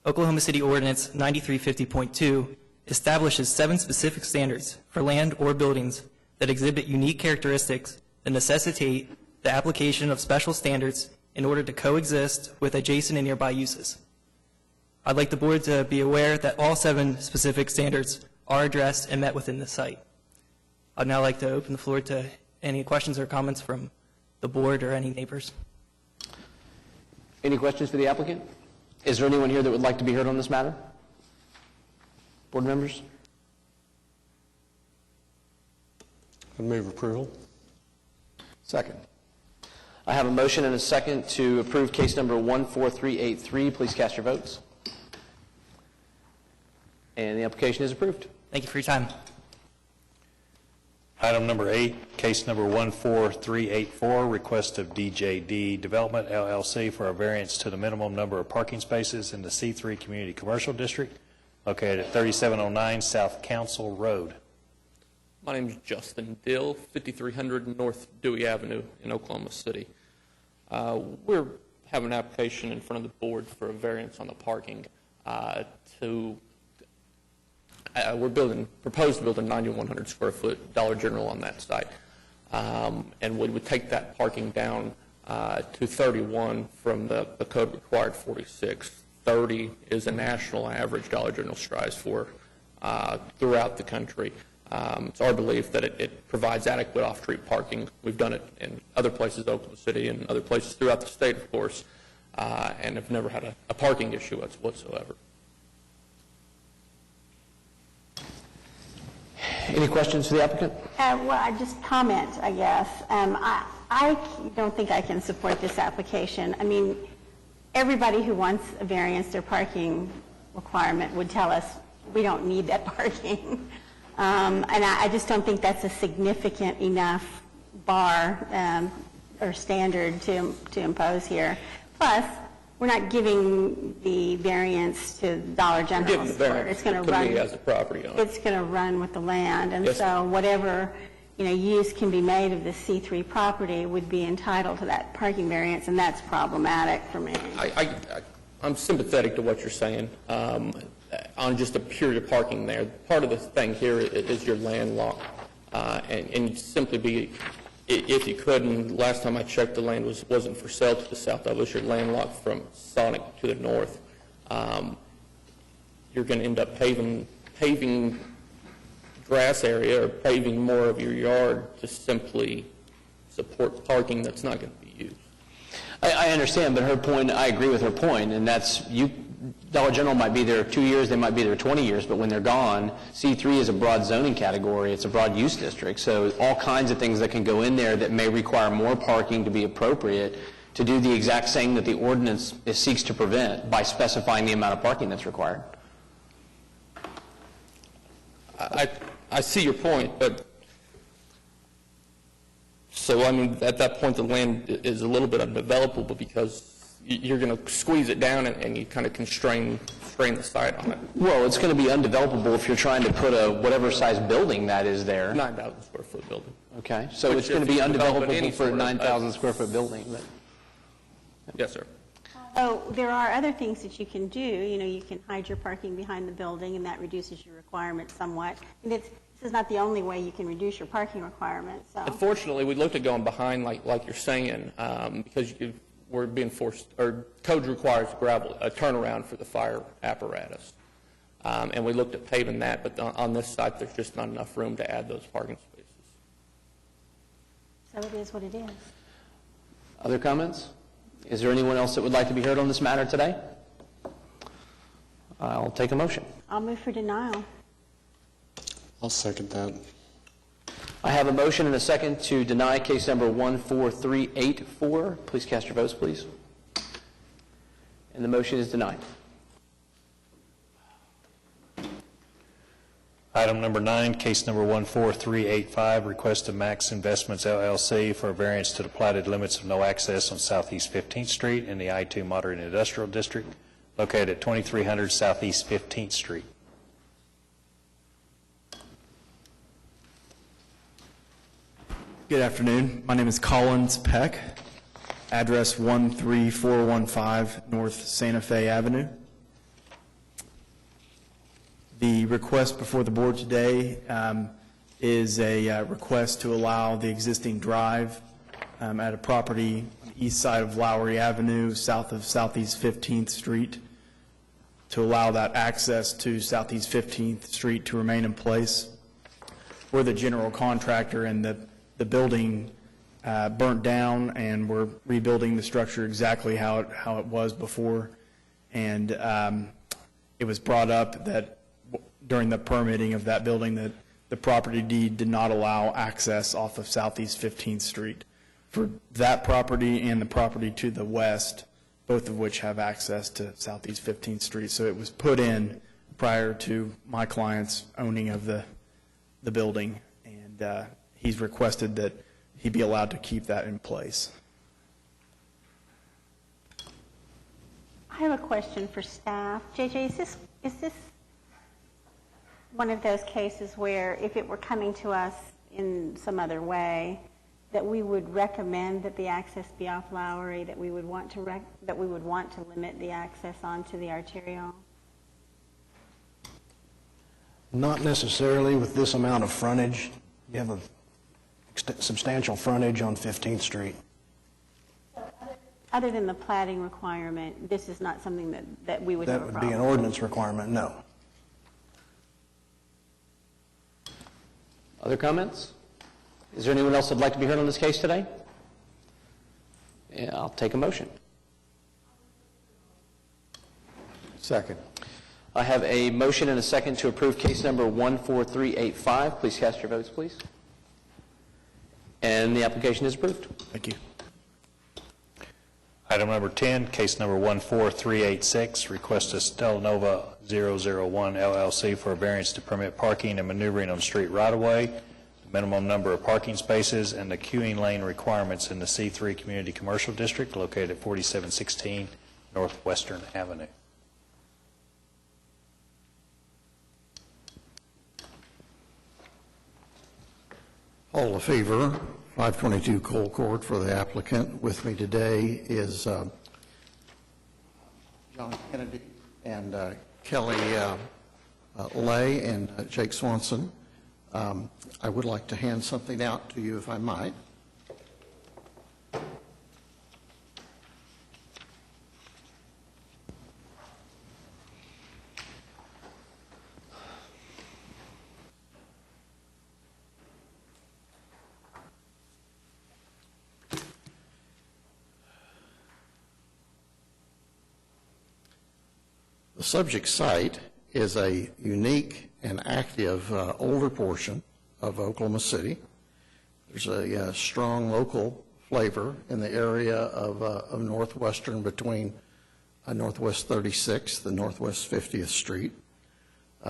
Oklahoma City Ordinance 9350.2 establishes 7 specific standards for land or buildings that exhibit unique characteristics that necessitate the application of special standards in order to coexist with adjacent and nearby uses. I'd like the board to be aware that all 7 specific standards are addressed and met within the site. I'd now like to open the floor to any questions or comments from the board or any neighbors. Any questions for the applicant? Is there anyone here that would like to be heard on this matter? Board members? I move approval. Second. I have a motion and a second to approve case number 14383. Please cast your votes. And the application is approved. Thank you for your time. Item number 8, case number 14384, request of DJD Development LLC for a variance to the minimum number of parking spaces in the C3 Community Commercial District located at 3709 South Council Road. My name is Justin Dill, 5300 North Dewey Avenue in Oklahoma City. We're having an application in front of the board for a variance on the parking. We're proposed to build a 9,100 square foot Dollar General on that site. And we would take that parking down to 31 from the code required 46. 30 is a national average Dollar General strives for throughout the country. It's our belief that it provides adequate off-street parking. We've done it in other places, Oklahoma City, and other places throughout the state, of course, and have never had a parking issue whatsoever. Any questions for the applicant? Well, I just comment, I guess. I don't think I can support this application. I mean, everybody who wants a variance, their parking requirement would tell us we don't need that parking. And I just don't think that's a significant enough bar or standard to impose here. Plus, we're not giving the variance to Dollar General. We're giving the variance to me as a property owner. It's going to run with the land, and Yes, so whatever use can be made of the C3 property would be entitled to that parking variance, and that's problematic for me. I'm sympathetic to what you're saying on just a pure parking there. Part of the thing here is your land law, and simply be, if you could, and last time I checked, the land wasn't for sale to the south of us. You're landlocked from Sonic to the north. You're going to end up paving grass area or paving more of your yard to simply support parking that's not going to be used. I understand, but her point, I agree with her point, and that's Dollar General might be there 2 years, they might be there 20 years, but when they're gone, C3 is a broad zoning category, it's a broad use district, so all kinds of things that can go in there that may require more parking to be appropriate to do the exact same that the ordinance seeks to prevent by specifying the amount of parking that's required. I see your point, but so I mean at that point the land is a little bit undevelopable because you're going to squeeze it down and you kind of constrain the site on it. Well, it's going to be undevelopable if you're trying to put a whatever size building that is there. 9,000 square foot building. Okay, so it's going to be undevelopable for a 9,000 square foot building. But. Yes, sir. Oh, there are other things that you can do. You can hide your parking behind the building, and that reduces your requirements somewhat. And this is not the only way you can reduce your parking requirements. So. Unfortunately, we looked at going behind, like you're saying, because we're being forced, or code requires a turnaround for the fire apparatus. And we looked at paving that, but on this site, there's just not enough room to add those parking spaces. So it is what it is. Other comments? Is there anyone else that would like to be heard on this matter today? I'll take a motion. I'll move for denial. I'll second that. I have a motion and a second to deny case number 14384. Please cast your votes, please. And the motion is denied. Item number 9, case number 14385, request of Max Investments LLC for a variance to the platted limits of no access on Southeast 15th Street in the I-2 Moderate Industrial District located at 2300 Southeast 15th Street. Good afternoon. My name is Collins Peck, address 13415 North Santa Fe Avenue. The request before the board today is a request to allow the existing drive at a property on the east side of Lowry Avenue, south of Southeast 15th Street, to allow that access to Southeast 15th Street to remain in place. We're the general contractor, and the building burnt down, and we're rebuilding the structure exactly how it was before. And it was brought up that during the permitting of that building that the property deed did not allow access off of Southeast 15th Street. For that property and the property to the west, both of which have access to Southeast 15th Street. So it was put in prior to my client's owning of the building, and he's requested that he be allowed to keep that in place. I have a question for staff. JJ, is this one of those cases where if it were coming to us in some other way, that we would recommend that the access be off Lowry, that we would want to limit the access onto the arterial? Not necessarily with this amount of frontage. You have a substantial frontage on 15th Street. Other than the plating requirement, this is not something that we would have a That would problem be an with. ordinance requirement, no. Other comments? Is there anyone else that'd like to be heard on this case today? Yeah, I'll take a motion. Second. I have a motion and a second to approve case number 14385. Please cast your votes, please. And the application is approved. Thank you. Item number 10, case number 14386, request to Stellanova 001 LLC for a variance to permit parking and maneuvering on street right-of-way, the minimum number of parking spaces, and the queuing lane requirements in the C3 Community Commercial District located at 4716 Northwestern Avenue. Paul Lefevre, 522 Cole Court for the applicant. With me today is John Kennedy and Kelly Lay and Jake Swanson. I would like to hand something out to you if I might. The subject site is a unique and active older portion of Oklahoma City. There's a strong local flavor in the area of Northwestern between Northwest 36th and Northwest 50th Street.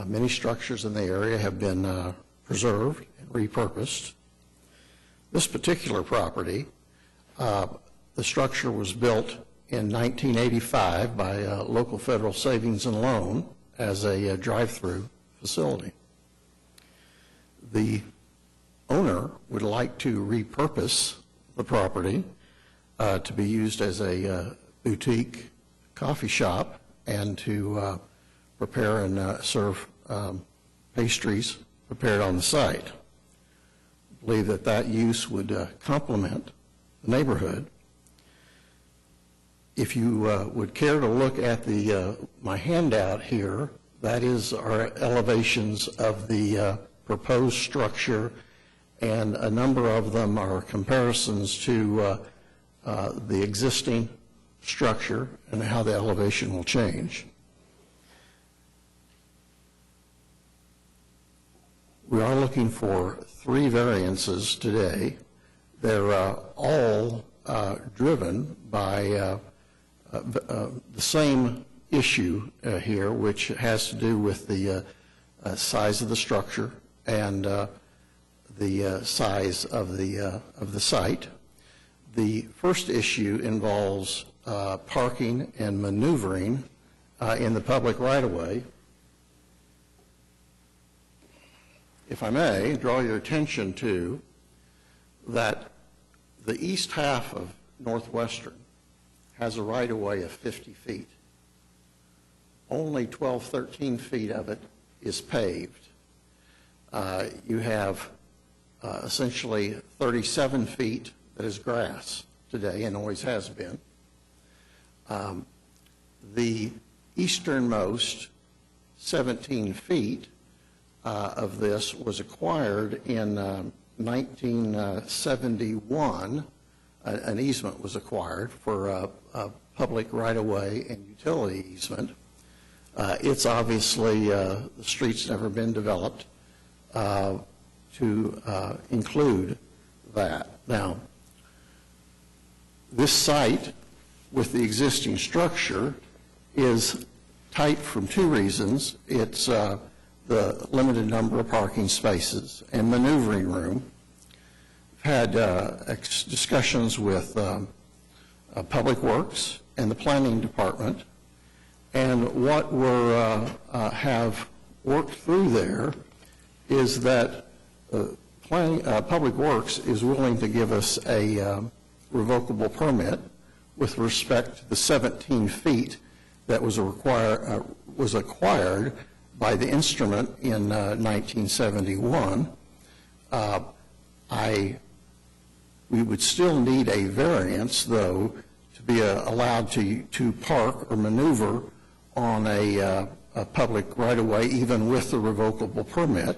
Many structures in the area have been preserved and repurposed. This particular property, the structure was built in 1985 by local federal savings and loan as a drive-through facility. The owner would like to repurpose the property to be used as a boutique coffee shop and to prepare and serve pastries prepared on the site. I believe that use would complement the neighborhood. If you would care to look at my handout here, that is our elevations of the proposed structure, and a number of them are comparisons to the existing structure and how the elevation will change. We are looking for 3 variances today. They're all driven by the same issue here, which has to do with the size of the structure and the size of the site. The first issue involves parking and maneuvering in the public right-of-way. If I may, draw your attention to that the east half of Northwestern has a right-of-way of 50 feet. Only 12, 13 feet of it is paved. You have essentially 37 feet that is grass today and always has been. The easternmost 17 feet of this was acquired in 1971. An easement was acquired for a public right-of-way and utility easement. It's obviously, the street's never been developed to include that. Now, this site with the existing structure is tight from two reasons. It's the limited number of parking spaces and maneuvering room. We've had discussions with Public Works and the Planning Department, and what we have worked through there is that Public Works is willing to give us a revocable permit with respect to the 17 feet that was acquired by the instrument in 1971. We would still need a variance, though, to be allowed to park or maneuver on a public right-of-way, even with the revocable permit.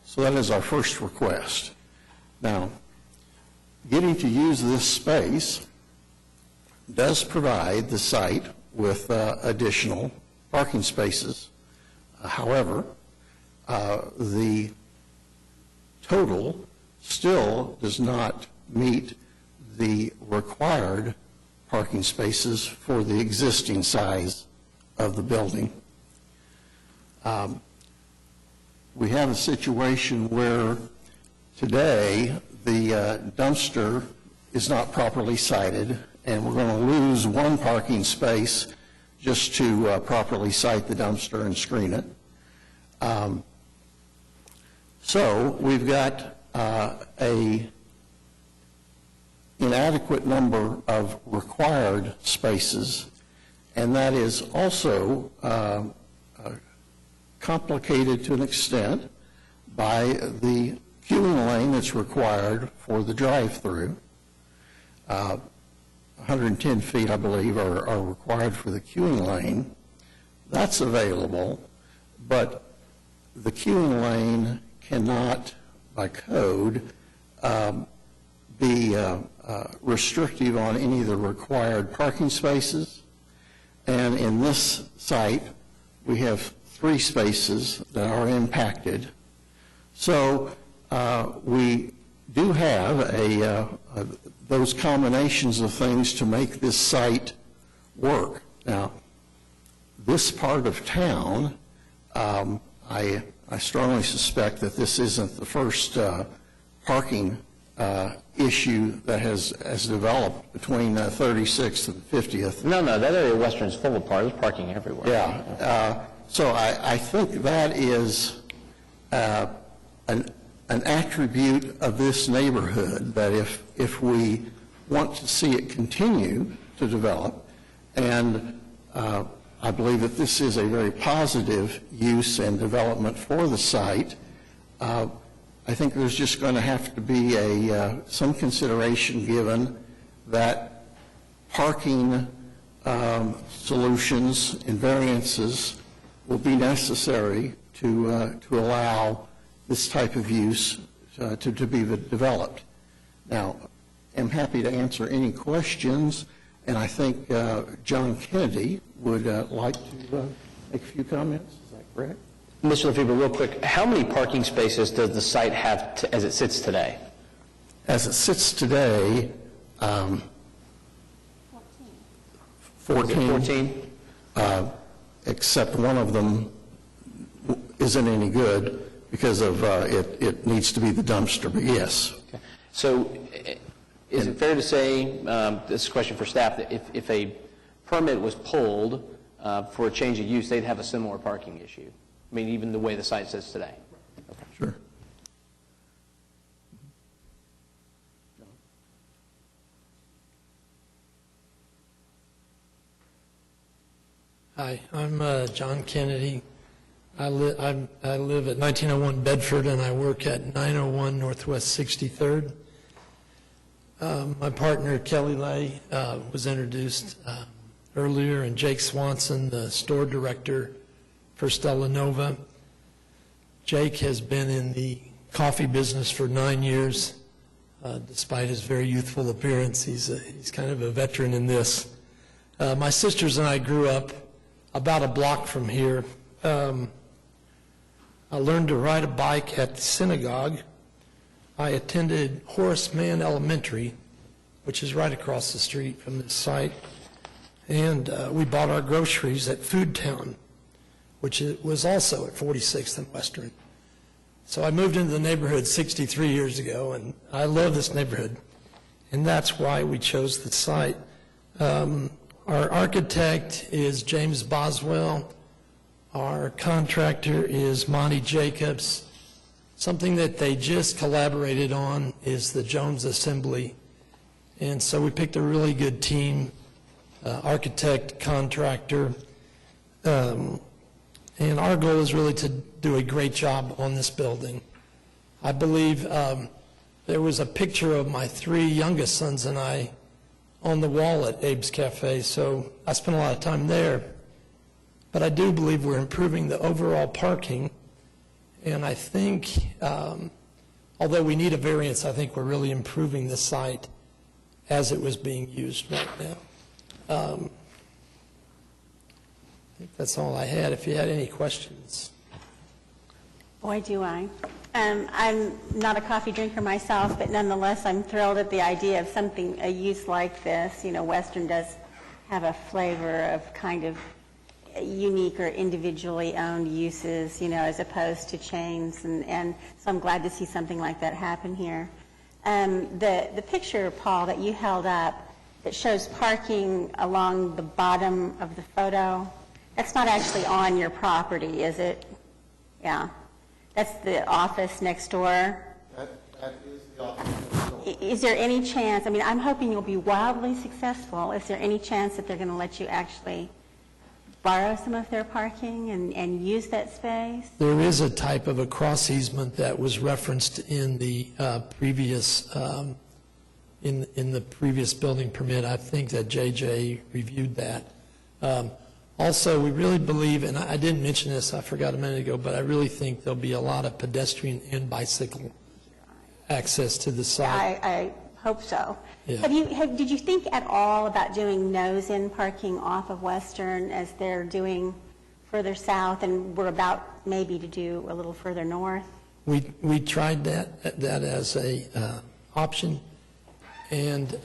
So that is our first request. Now, getting to use this space does provide the site with additional parking spaces. However, the total still does not meet the required parking spaces for the existing size of the building. We have a situation where today the dumpster is not properly sited, and we're going to lose one parking space just to properly site the dumpster and screen it. So we've got a inadequate number of required spaces, and that is also complicated to an extent by the queuing lane that's required for the drive-through. 110 feet, I believe, are required for the queuing lane. That's available, but the queuing lane cannot, by code, be restrictive on any of the required parking spaces. And in this site, we have 3 spaces that are impacted. So we do have those combinations of things to make this site work. Now, this part of town, I strongly suspect that this isn't the first parking issue that has developed between 36th and 50th. No, that area of Western is full of There's parking everywhere. Yeah. So I think that is an attribute of this neighborhood, that if we want to see it continue to develop, and I believe that this is a very positive use and development for the site, I think there's just going to have to be some consideration given that parking solutions and variances will be necessary to allow this type of use to be developed. Now, I'm happy to answer any questions, and I think John Kennedy would like to make a few comments. Is that correct? Mr. Lefebvre, real quick, how many parking spaces does the site have as it sits today? As it sits today, 14. Except one of them isn't any good because of it needs to be the dumpster, but yes. Okay. So is it fair to say, this is a question for staff, that if a permit was pulled for a change of use, they'd have a similar parking issue? I mean, even the way the site sits today? Okay. Sure. Hi, I'm John Kennedy. I live at 1901 Bedford, and I work at 901 Northwest 63rd. My partner, Kelly Lay, was introduced earlier, and Jake Swanson, the store director for Stella Nova. Jake has been in the coffee business for 9 years. Despite his very youthful appearance, he's kind of a veteran in this. My sisters and I grew up about a block from here. I learned to ride a bike at the synagogue. I attended Horace Mann Elementary, which is right across the street from this site. And we bought our groceries at Food Town, which was also at 46th and Western. So I moved into the neighborhood 63 years ago, and I love this neighborhood. And that's why we chose the site. Our architect is James Boswell. Our contractor is Monty Jacobs. Something that they just collaborated on is the Jones Assembly. And so we picked a really good team, architect, contractor. And our goal is really to do a great job on this building. I believe there was a picture of my 3 youngest sons and I on the wall at Abe's Cafe, so I spent a lot of time there. But I do believe we're improving the overall parking, and I think, although we need a variance, I think we're really improving the site as it was being used right now. I think that's all I had. If you had any questions. Boy, do I. I'm not a coffee drinker myself, but nonetheless, I'm thrilled at the idea of a use like this. You know, Western does have a flavor of kind of unique or individually owned uses, you know, as opposed to chains, and so I'm glad to see something like that happen here. The picture, Paul, that you held up that shows parking along the bottom of the photo, that's not actually on your property, is it? Yeah. That's the office next door. That is the office next door. Is there any chance, I mean, I'm hoping you'll be wildly successful. Is there any chance that they're going to let you actually borrow some of their parking and use that space? There is a type of a cross easement that was referenced in the previous in the previous building permit. I think that JJ reviewed that. Also, we really believe, and I didn't mention this, I forgot a minute ago, but I really think there'll be a lot of pedestrian and bicycle access to the site. I hope so. Yeah. Did you think at all about doing nose-in parking off of Western as they're doing further south, and we're about maybe to do a little further north? We tried that as a option, and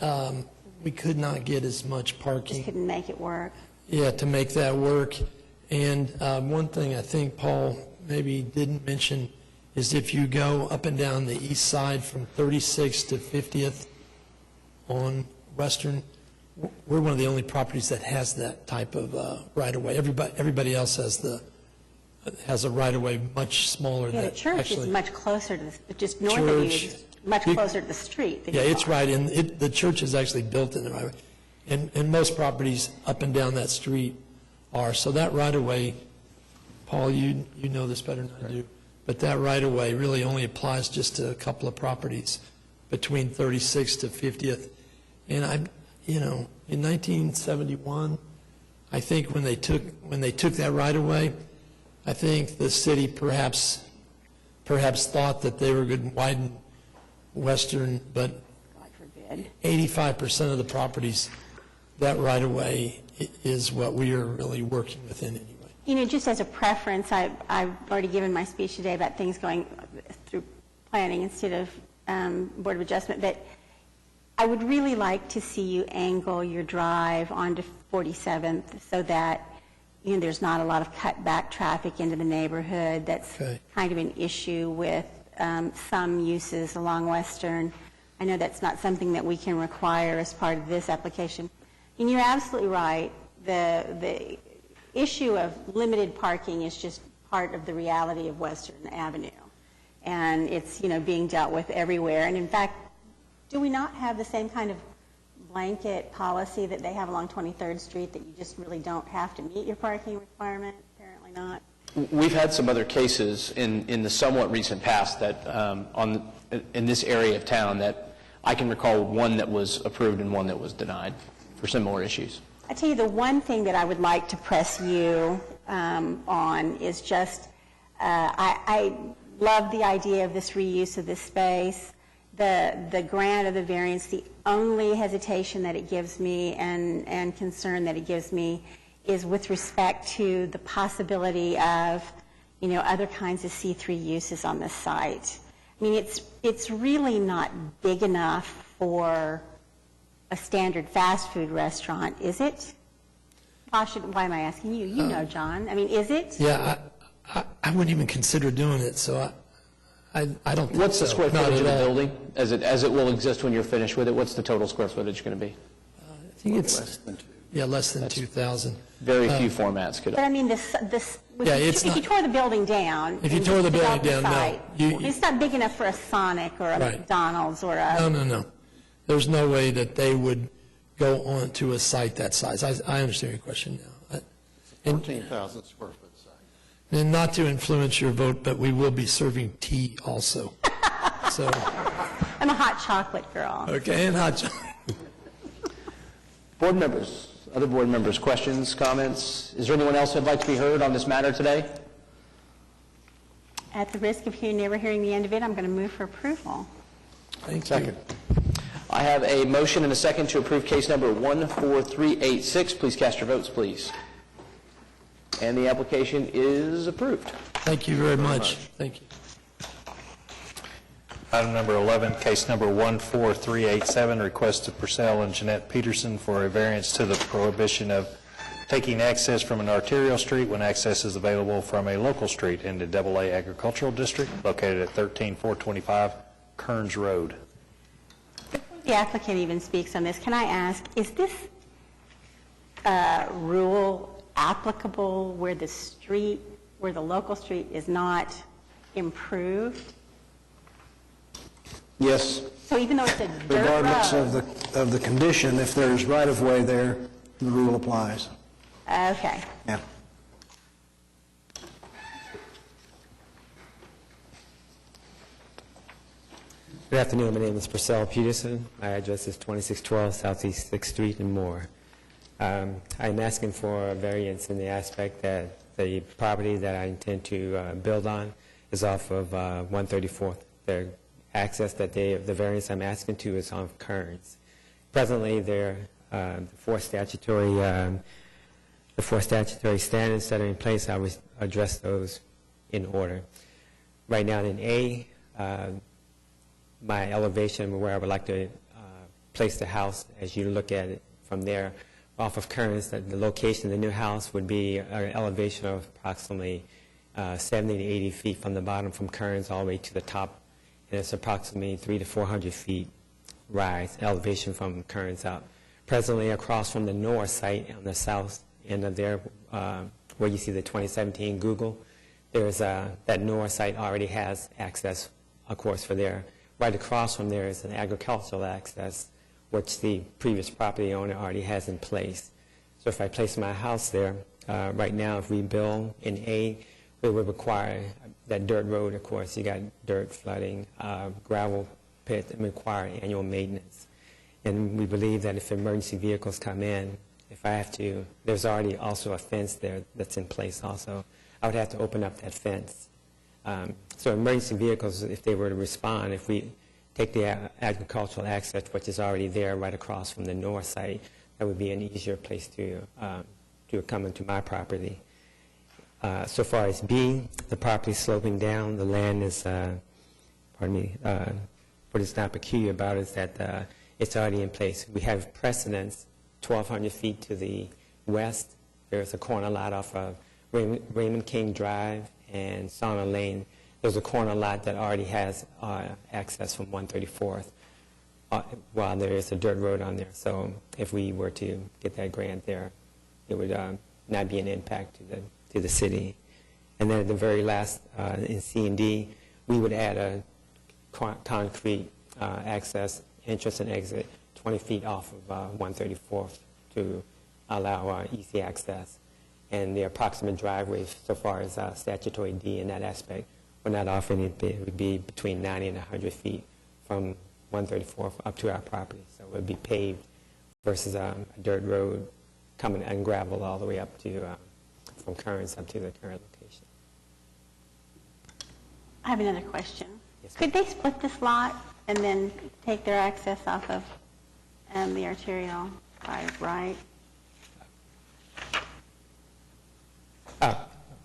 we could not get as much parking. Just couldn't make it work. Yeah, to make that work. And one thing I think Paul maybe didn't mention is if you go up and down the east side from 36th to 50th on Western, we're one of the only properties that has that type of right-of-way. Everybody else has a right-of-way much smaller. Yeah, the church is much closer to just north of you, it's much closer to the street. Yeah, it's right in. The church is actually built in the right-of-way. And most properties up and down that street are. So that right-of-way, Paul, you know this better than I do, but that right-of-way really only applies just to a couple of properties between 36th to 50th. And in 1971, I think when they took that right-of-way, I think the city perhaps thought that they were going to widen Western, but 85% of the properties, that right-of-way is what we are really working within anyway. You know, just as a preference, I've already given my speech today about things going through planning instead of Board of Adjustment, but I would really like to see you angle your drive onto 47th so that, there's not a lot of cut-back traffic into the neighborhood. That's kind of an issue with some uses along Western. I know that's not something that we can require as part of this application. And you're absolutely right. The issue of limited parking is just part of the reality of Western Avenue. And it's, being dealt with everywhere. And in fact, do we not have the same kind of blanket policy that they have along 23rd Street that you just really don't have to meet your parking requirement? Apparently not. We've had some other cases in the somewhat recent past that, in this area of town, that I can recall one that was approved and one that was denied for similar issues. I tell you, the one thing that I would like to press you on is just, I love the idea of this reuse of this space. The grant of the variance, the only hesitation that it gives me and concern that it gives me is with respect to the possibility of, other kinds of C3 uses on this site. I mean, it's really not big enough for a standard fast food restaurant, is it? Why am I asking you? You know, John. I mean, is it? Yeah, I wouldn't even consider doing it, so I don't think so. What's the square Not footage of at the all. building as it will exist when you're finished with it? What's the total square footage going to be? I think it's less than 2,000. Very few formats could. But I mean, if you tore the building down. If you and tore the building developed down, site, no. it's not big enough for a Sonic or a Right. McDonald's or a. No. There's no way that they would go onto a site that size. I understand your question now. 14,000 square foot site. And not to influence your vote, but we will be serving tea also. So, I'm a hot chocolate girl. okay, and hot chocolate. Board members, other board members, questions, comments? Is there anyone else who'd like to be heard on this matter today? At the risk of never hearing the end of it, I'm going to move for approval. Thank Second. I have a motion and a second to approve case number 14386. Please cast your votes, please. And the application is approved. Thank you very much. Thank you. Item number 11, case number 14387, request of Purcell and Jeanette Peterson for a variance to the prohibition of taking access from an arterial street when access is available from a local street in the AA Agricultural District located at 13425 Kearns Road. The applicant even speaks on this. Can I ask, is this rule applicable where the local street is not improved? Yes. So even though it's a dirt Regardless road? of the condition, if there's right-of-way there, the rule applies. Okay. Yeah. Good afternoon. My name is Purcell Peterson. My address is 2612 Southeast 6th Street in Moore. I'm asking for a variance in the aspect that the property that I intend to build on is off of 134th. The access that the variance I'm asking to is on Kearns. Presently, the four statutory standards that are in place, I would address those in order. Right now in A, my elevation where I would like to place the house, as you look at it from there, off of Kearns, that the location of the new house would be an elevation of approximately 70 to 80 feet from the bottom from Kearns all the way to the top. And it's approximately 300 to 400 feet rise, elevation from Kearns up. Presently, across from the north site on the south end of there, where you see the 2017 Google, there's that north site already has access, of course, for there. Right across from there is an agricultural access, which the previous property owner already has in place. So if I place my house there, right now, if we build in A, we would require that dirt road, of course, you got dirt, flooding, gravel pit, and require annual maintenance. And we believe that if emergency vehicles come in, if I have to, there's already also a fence there that's in place also. I would have to open up that fence. So emergency vehicles, if they were to respond, if we take the agricultural access, which is already there right across from the north site, that would be an easier place to come into my property. So far as B, the property is sloping down. The land is, what is not peculiar about it is that it's already in place. We have precedence 1,200 feet to the west. There's a corner lot off of Raymond King Drive and Sauna Lane. There's a corner lot that already has access from 134th, while there is a dirt road on there. So if we were to get that grant there, it would not be an impact to the city. And then at the very last, in C and D, we would add a concrete access, entrance and exit 20 feet off of 134th to allow easy access. and the approximate driveway so far as statutory D in that aspect. We're not offering it, it would be between 90 and 100 feet from 134th up to our property. So it would be paved versus a dirt road coming ungraveled all the way up to, from Kearns up to the current location. I have another question. Could they split this lot and then take their access off of the arterial right?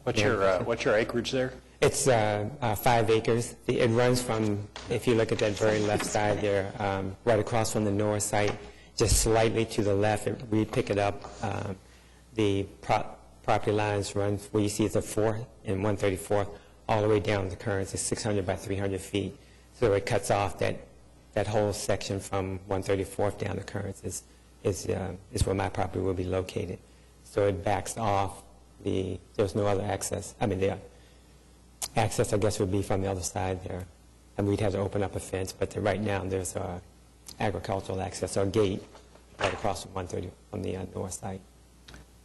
What's your acreage there? It's 5 acres. It runs from, if you look at that very left side there, right across from the north side, just slightly to the left, we pick it up. The property lines run where you see it's a 4th and 134th, all the way down to Kearns. It's 600 by 300 feet. So it cuts off that whole section from 134th down to Kearns is where my property will be located. So it backs off. There's no other access. I mean, the access, I guess, would be from the other side there. And we'd have to open up a fence, but right now there's agricultural access or gate right across from 130 on the north side.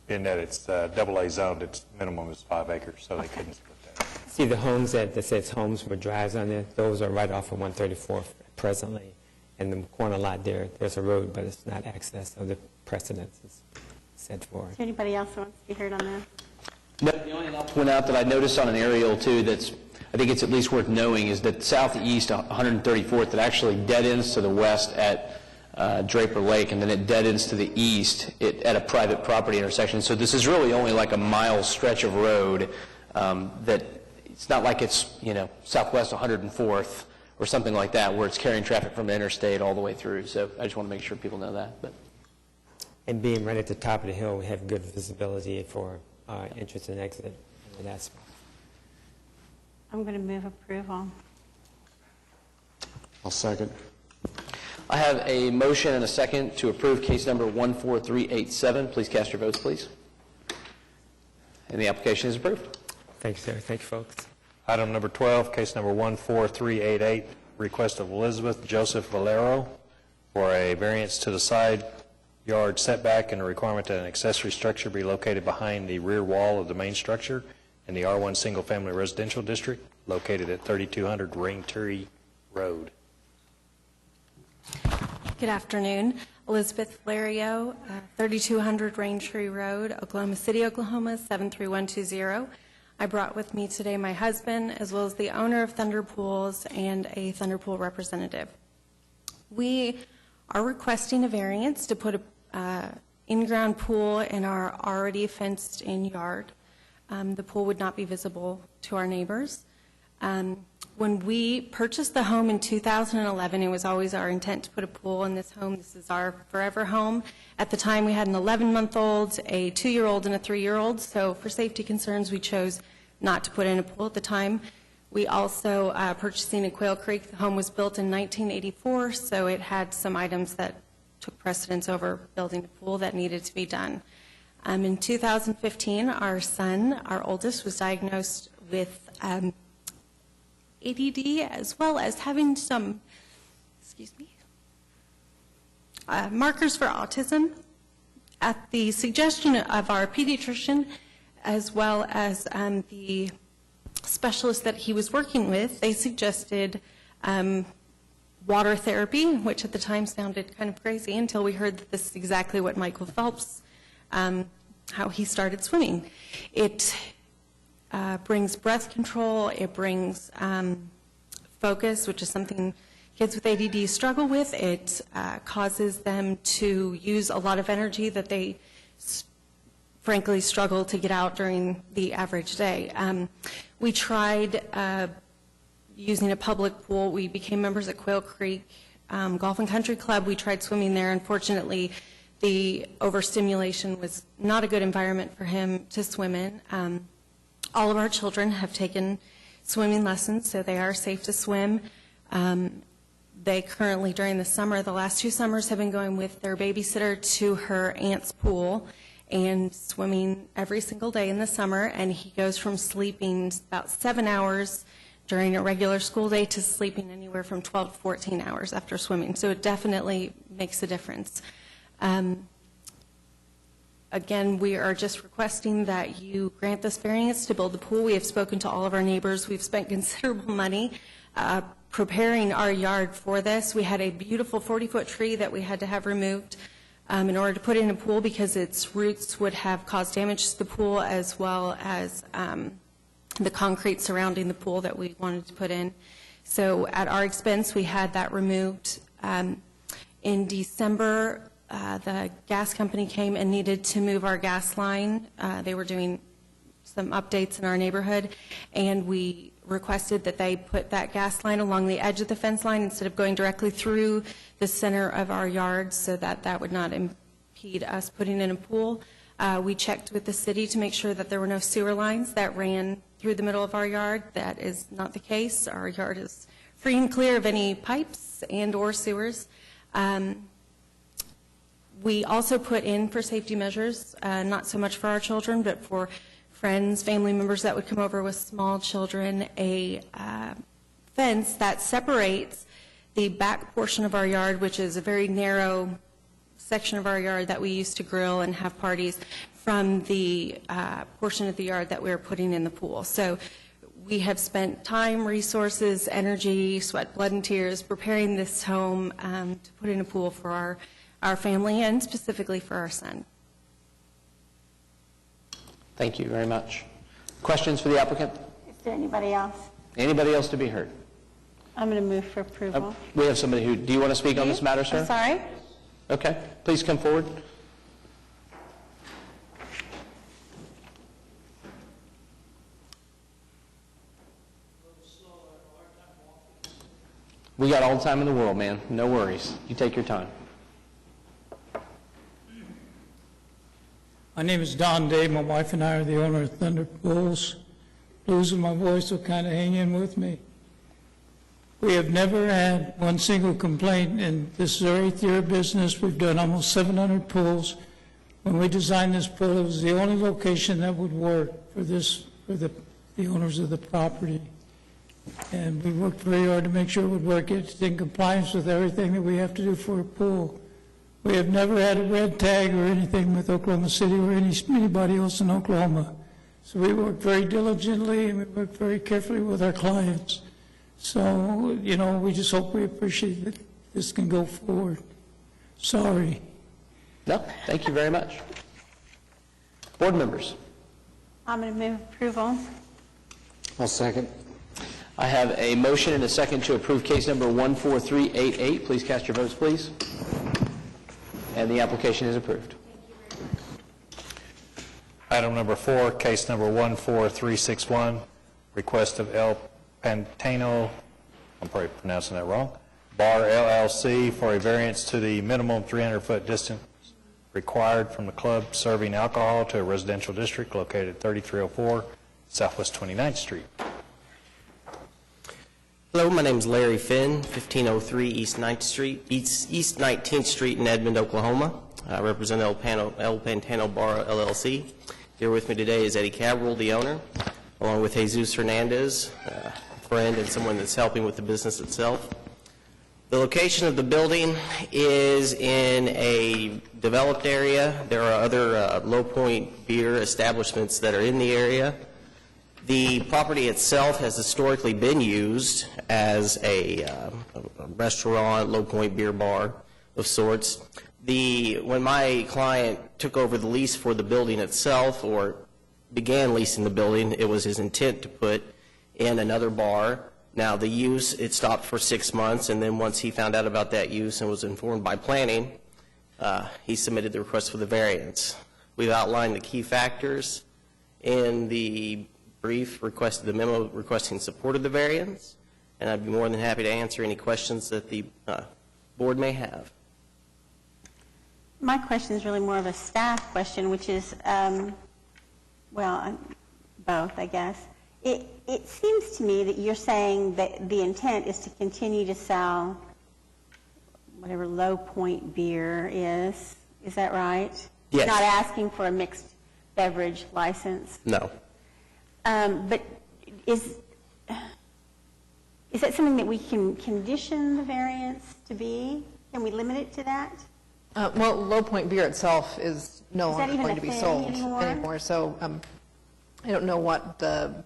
In that it's AA zoned, its minimum is 5 acres, so they couldn't split that. See the homes that says homes with drives on it, those are right off of 134th presently. And the corner lot there's a road, but it's not access, so the precedence is set for it. Is there anybody else who wants to be heard on that? No, the only thing I'll point out that I noticed on an aerial too I think it's at least worth knowing is that southeast 134th, it actually dead ends to the west at Draper Lake, and then it dead ends to the east at a private property intersection. So this is really only like a mile stretch of road that it's not like it's, southwest 104th or something like that where it's carrying traffic from the interstate all the way through. So I just want to make sure people know that. And being right at the top of the hill, we have good visibility for entrance and exit. And that's I'm going to move approval. I'll second. I have a motion and a second to approve case number 14387. Please cast your votes, please. And the application is approved. Thank you, sir. Thank you, folks. Item number 12, case number 14388, request of Elizabeth Joseph Valero for a variance to the side yard setback and a requirement that an accessory structure be located behind the rear wall of the main structure in the R1 Single Family Residential District located at 3200 Raintree Road. Good afternoon. Elizabeth Valerio, 3200 Raintree Road, Oklahoma City, Oklahoma, 73120. I brought with me today my husband, as well as the owner of Thunder Pools and a Thunder Pool representative. We are requesting a variance to put an in-ground pool in our already fenced-in yard. The pool would not be visible to our neighbors. When we purchased the home in 2011, it was always our intent to put a pool in this home. This is our forever home. At the time, we had an 11-month-old, a 2-year-old, and a 3-year-old. So for safety concerns, we chose not to put in a pool at the time. We also purchasing in Quail Creek. The home was built in 1984, so it had some items that took precedence over building a pool that needed to be done. In 2015, our son, our oldest, was diagnosed with ADD, as well as having some, markers for autism. At the suggestion of our pediatrician, as well as the specialist that he was working with, they suggested water therapy, which at the time sounded kind of crazy until we heard that this is exactly what Michael Phelps, how he started swimming. It brings breath control, it brings focus, which is something kids with ADD struggle with. It causes them to use a lot of energy that they frankly struggle to get out during the average day. We tried using a public pool. We became members at Quail Creek Golf and Country Club. We tried swimming there. Unfortunately, the overstimulation was not a good environment for him to swim in. All of our children have taken swimming lessons, so they are safe to swim. They currently, during the summer, the last 2 summers, have been going with their babysitter to her aunt's pool and swimming every single day in the summer, and he goes from sleeping about 7 hours during a regular school day to sleeping anywhere from 12 to 14 hours after swimming. So it definitely makes a difference. Again, we are just requesting that you grant this variance to build the pool. We have spoken to all of our neighbors. We've spent considerable money preparing our yard for this. We had a beautiful 40-foot tree that we had to have removed in order to put in a pool because its roots would have caused damage to the pool, as well as the concrete surrounding the pool that we wanted to put in. So at our expense, we had that removed. In December, the gas company came and needed to move our gas line. They were doing some updates in our neighborhood, and we requested that they put that gas line along the edge of the fence line instead of going directly through the center of our yard, so that that would not impede us putting in a pool. We checked with the city to make sure that there were no sewer lines that ran through the middle of our yard. That is not the case. Our yard is free and clear of any pipes and or sewers. We also put in for safety measures, not so much for our children, but for friends, family members that would come over with small children, a fence that separates the back portion of our yard, which is a very narrow section of our yard that we used to grill and have parties, from the portion of the yard that we're putting in the pool. So we have spent time, resources, energy, sweat, blood, and tears preparing this home to put in a pool for our family and specifically for our son. Thank you very much. Questions for the applicant? Is there anybody else? Anybody else to be heard? I'm going to move for approval. We have somebody who, do you want to speak on this matter, sir? I'm sorry? Okay, please come forward. We got all the time in the world, man. No worries. You take your time. My name is Don Day. My wife and I are the owner of Thunder Pools. Losing my voice will kind of hang in with me. We have never had one single complaint, and this is our 8th year of business. We've done almost 700 pools. When we designed this pool, it was the only location that would work for the owners of the property. And we worked very hard to make sure it would work. It's in compliance with everything that we have to do for a pool. We have never had a red tag or anything with Oklahoma City or anybody else in Oklahoma. So we work very diligently and we work very carefully with our clients. So, you know, we just hope we appreciate that this can go forward. Sorry. No, thank you very much. Board members. I'm going to move approval. I'll second. I have a motion and a second to approve case number 14388. Please cast your votes, please. And the application is approved. Item number 4, case number 14361, request of El Pantano, I'm probably pronouncing that wrong, Bar LLC for a variance to the minimum 300-foot distance required from the club serving alcohol to a residential district located at 3304 Southwest 29th Street. Hello, my name is Larry Finn, 1503 East 19th Street in Edmond, Oklahoma. I represent El Pantano Bar LLC. Here with me today is Eddie Cabral, the owner, along with Jesus Hernandez, a friend and someone that's helping with the business itself. The location of the building is in a developed area. There are other Low Point beer establishments that are in the area. The property itself has historically been used as a restaurant, Low Point beer bar of sorts. When my client took over the lease for the building itself, or began leasing the building, it was his intent to put in another bar. Now the use, it stopped for 6 months, and then once he found out about that use and was informed by planning, he submitted the request for the variance. We've outlined the key factors in the brief, requested the memo requesting support of the variance, and I'd be more than happy to answer any questions that the board may have. My question is really more of a staff question, which is, well, both, I guess. It seems to me that you're saying that the intent is to continue to sell whatever Low Point beer is. Is that right? Yes. You're not asking for a mixed beverage license? No. But is that something that we can condition the variance to be? Can we limit it to that? Well, Low Point beer itself is no Is that longer even going a to be thing sold anymore? So I don't know what the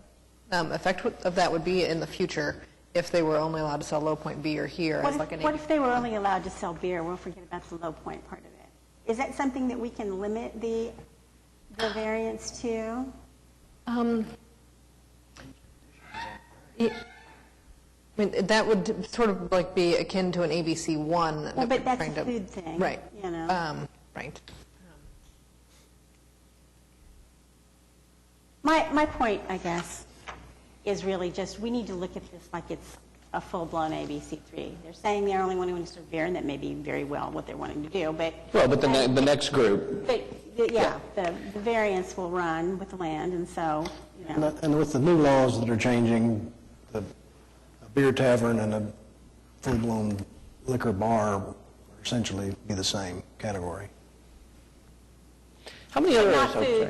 effect of that would be in the future if they were only allowed to sell Low Point B or here as like an What if they were only allowed to sell beer? We'll forget about the Low Point part of it. Is that something that we can limit the variance to? I mean, that would sort of like be akin to an ABC 1. Well, but that's a food thing. Right. You know? Right. My point, I guess, is really just, we need to look at this like it's a full-blown ABC3. They're saying they're only wanting to serve beer, and that may be very well what they're wanting to do, but... Well, but the next group. But, yeah, the variance will run with the land, and so, you know... And with the new laws that are changing, a beer tavern and a full-blown liquor bar are essentially be the same category. How many other...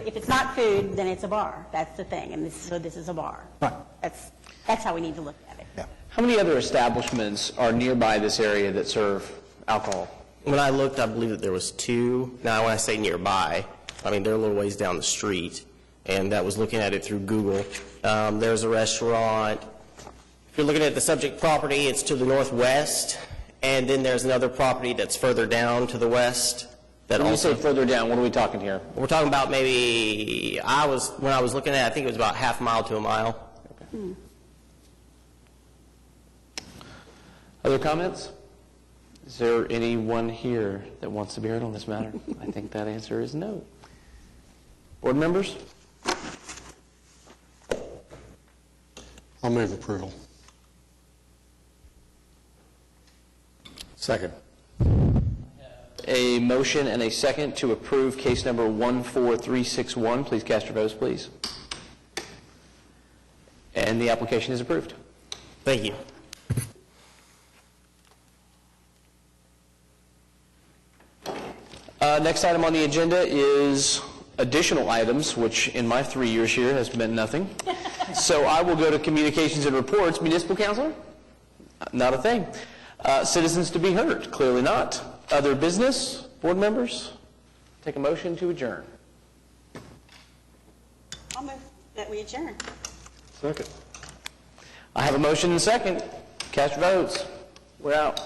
If it's not food, then it's a bar. That's the thing, and so this is a bar. Right. That's how we need to look at it. Yeah. How many other establishments are nearby this area that serve alcohol? When I looked, I believe that there was 2. Now, when I say nearby, I mean, they're a little ways down the street, and that was looking at it through Google. There's a restaurant. If you're looking at the subject property, it's to the northwest, and then there's another property that's further down to the west. When you say further down, what are we talking here? We're talking about maybe, when I was looking at it, I think it was about half a mile to a mile. Okay. Other comments? Is there anyone here that wants to be heard on this matter? I think that answer is no. Board members? I'll move approval. Second. A motion and a second to approve case number 14361. Please cast your votes, please. And the application is approved. Thank you. Next item on the agenda is additional items, which in my 3 years here has meant nothing. So I will go to communications and reports. Municipal Councilor? Not a thing. Citizens to be heard? Clearly not. Other business? Board members? Take a motion to adjourn. I'll move that we adjourn. Second. I have a motion and a second. Cast your votes. We're out.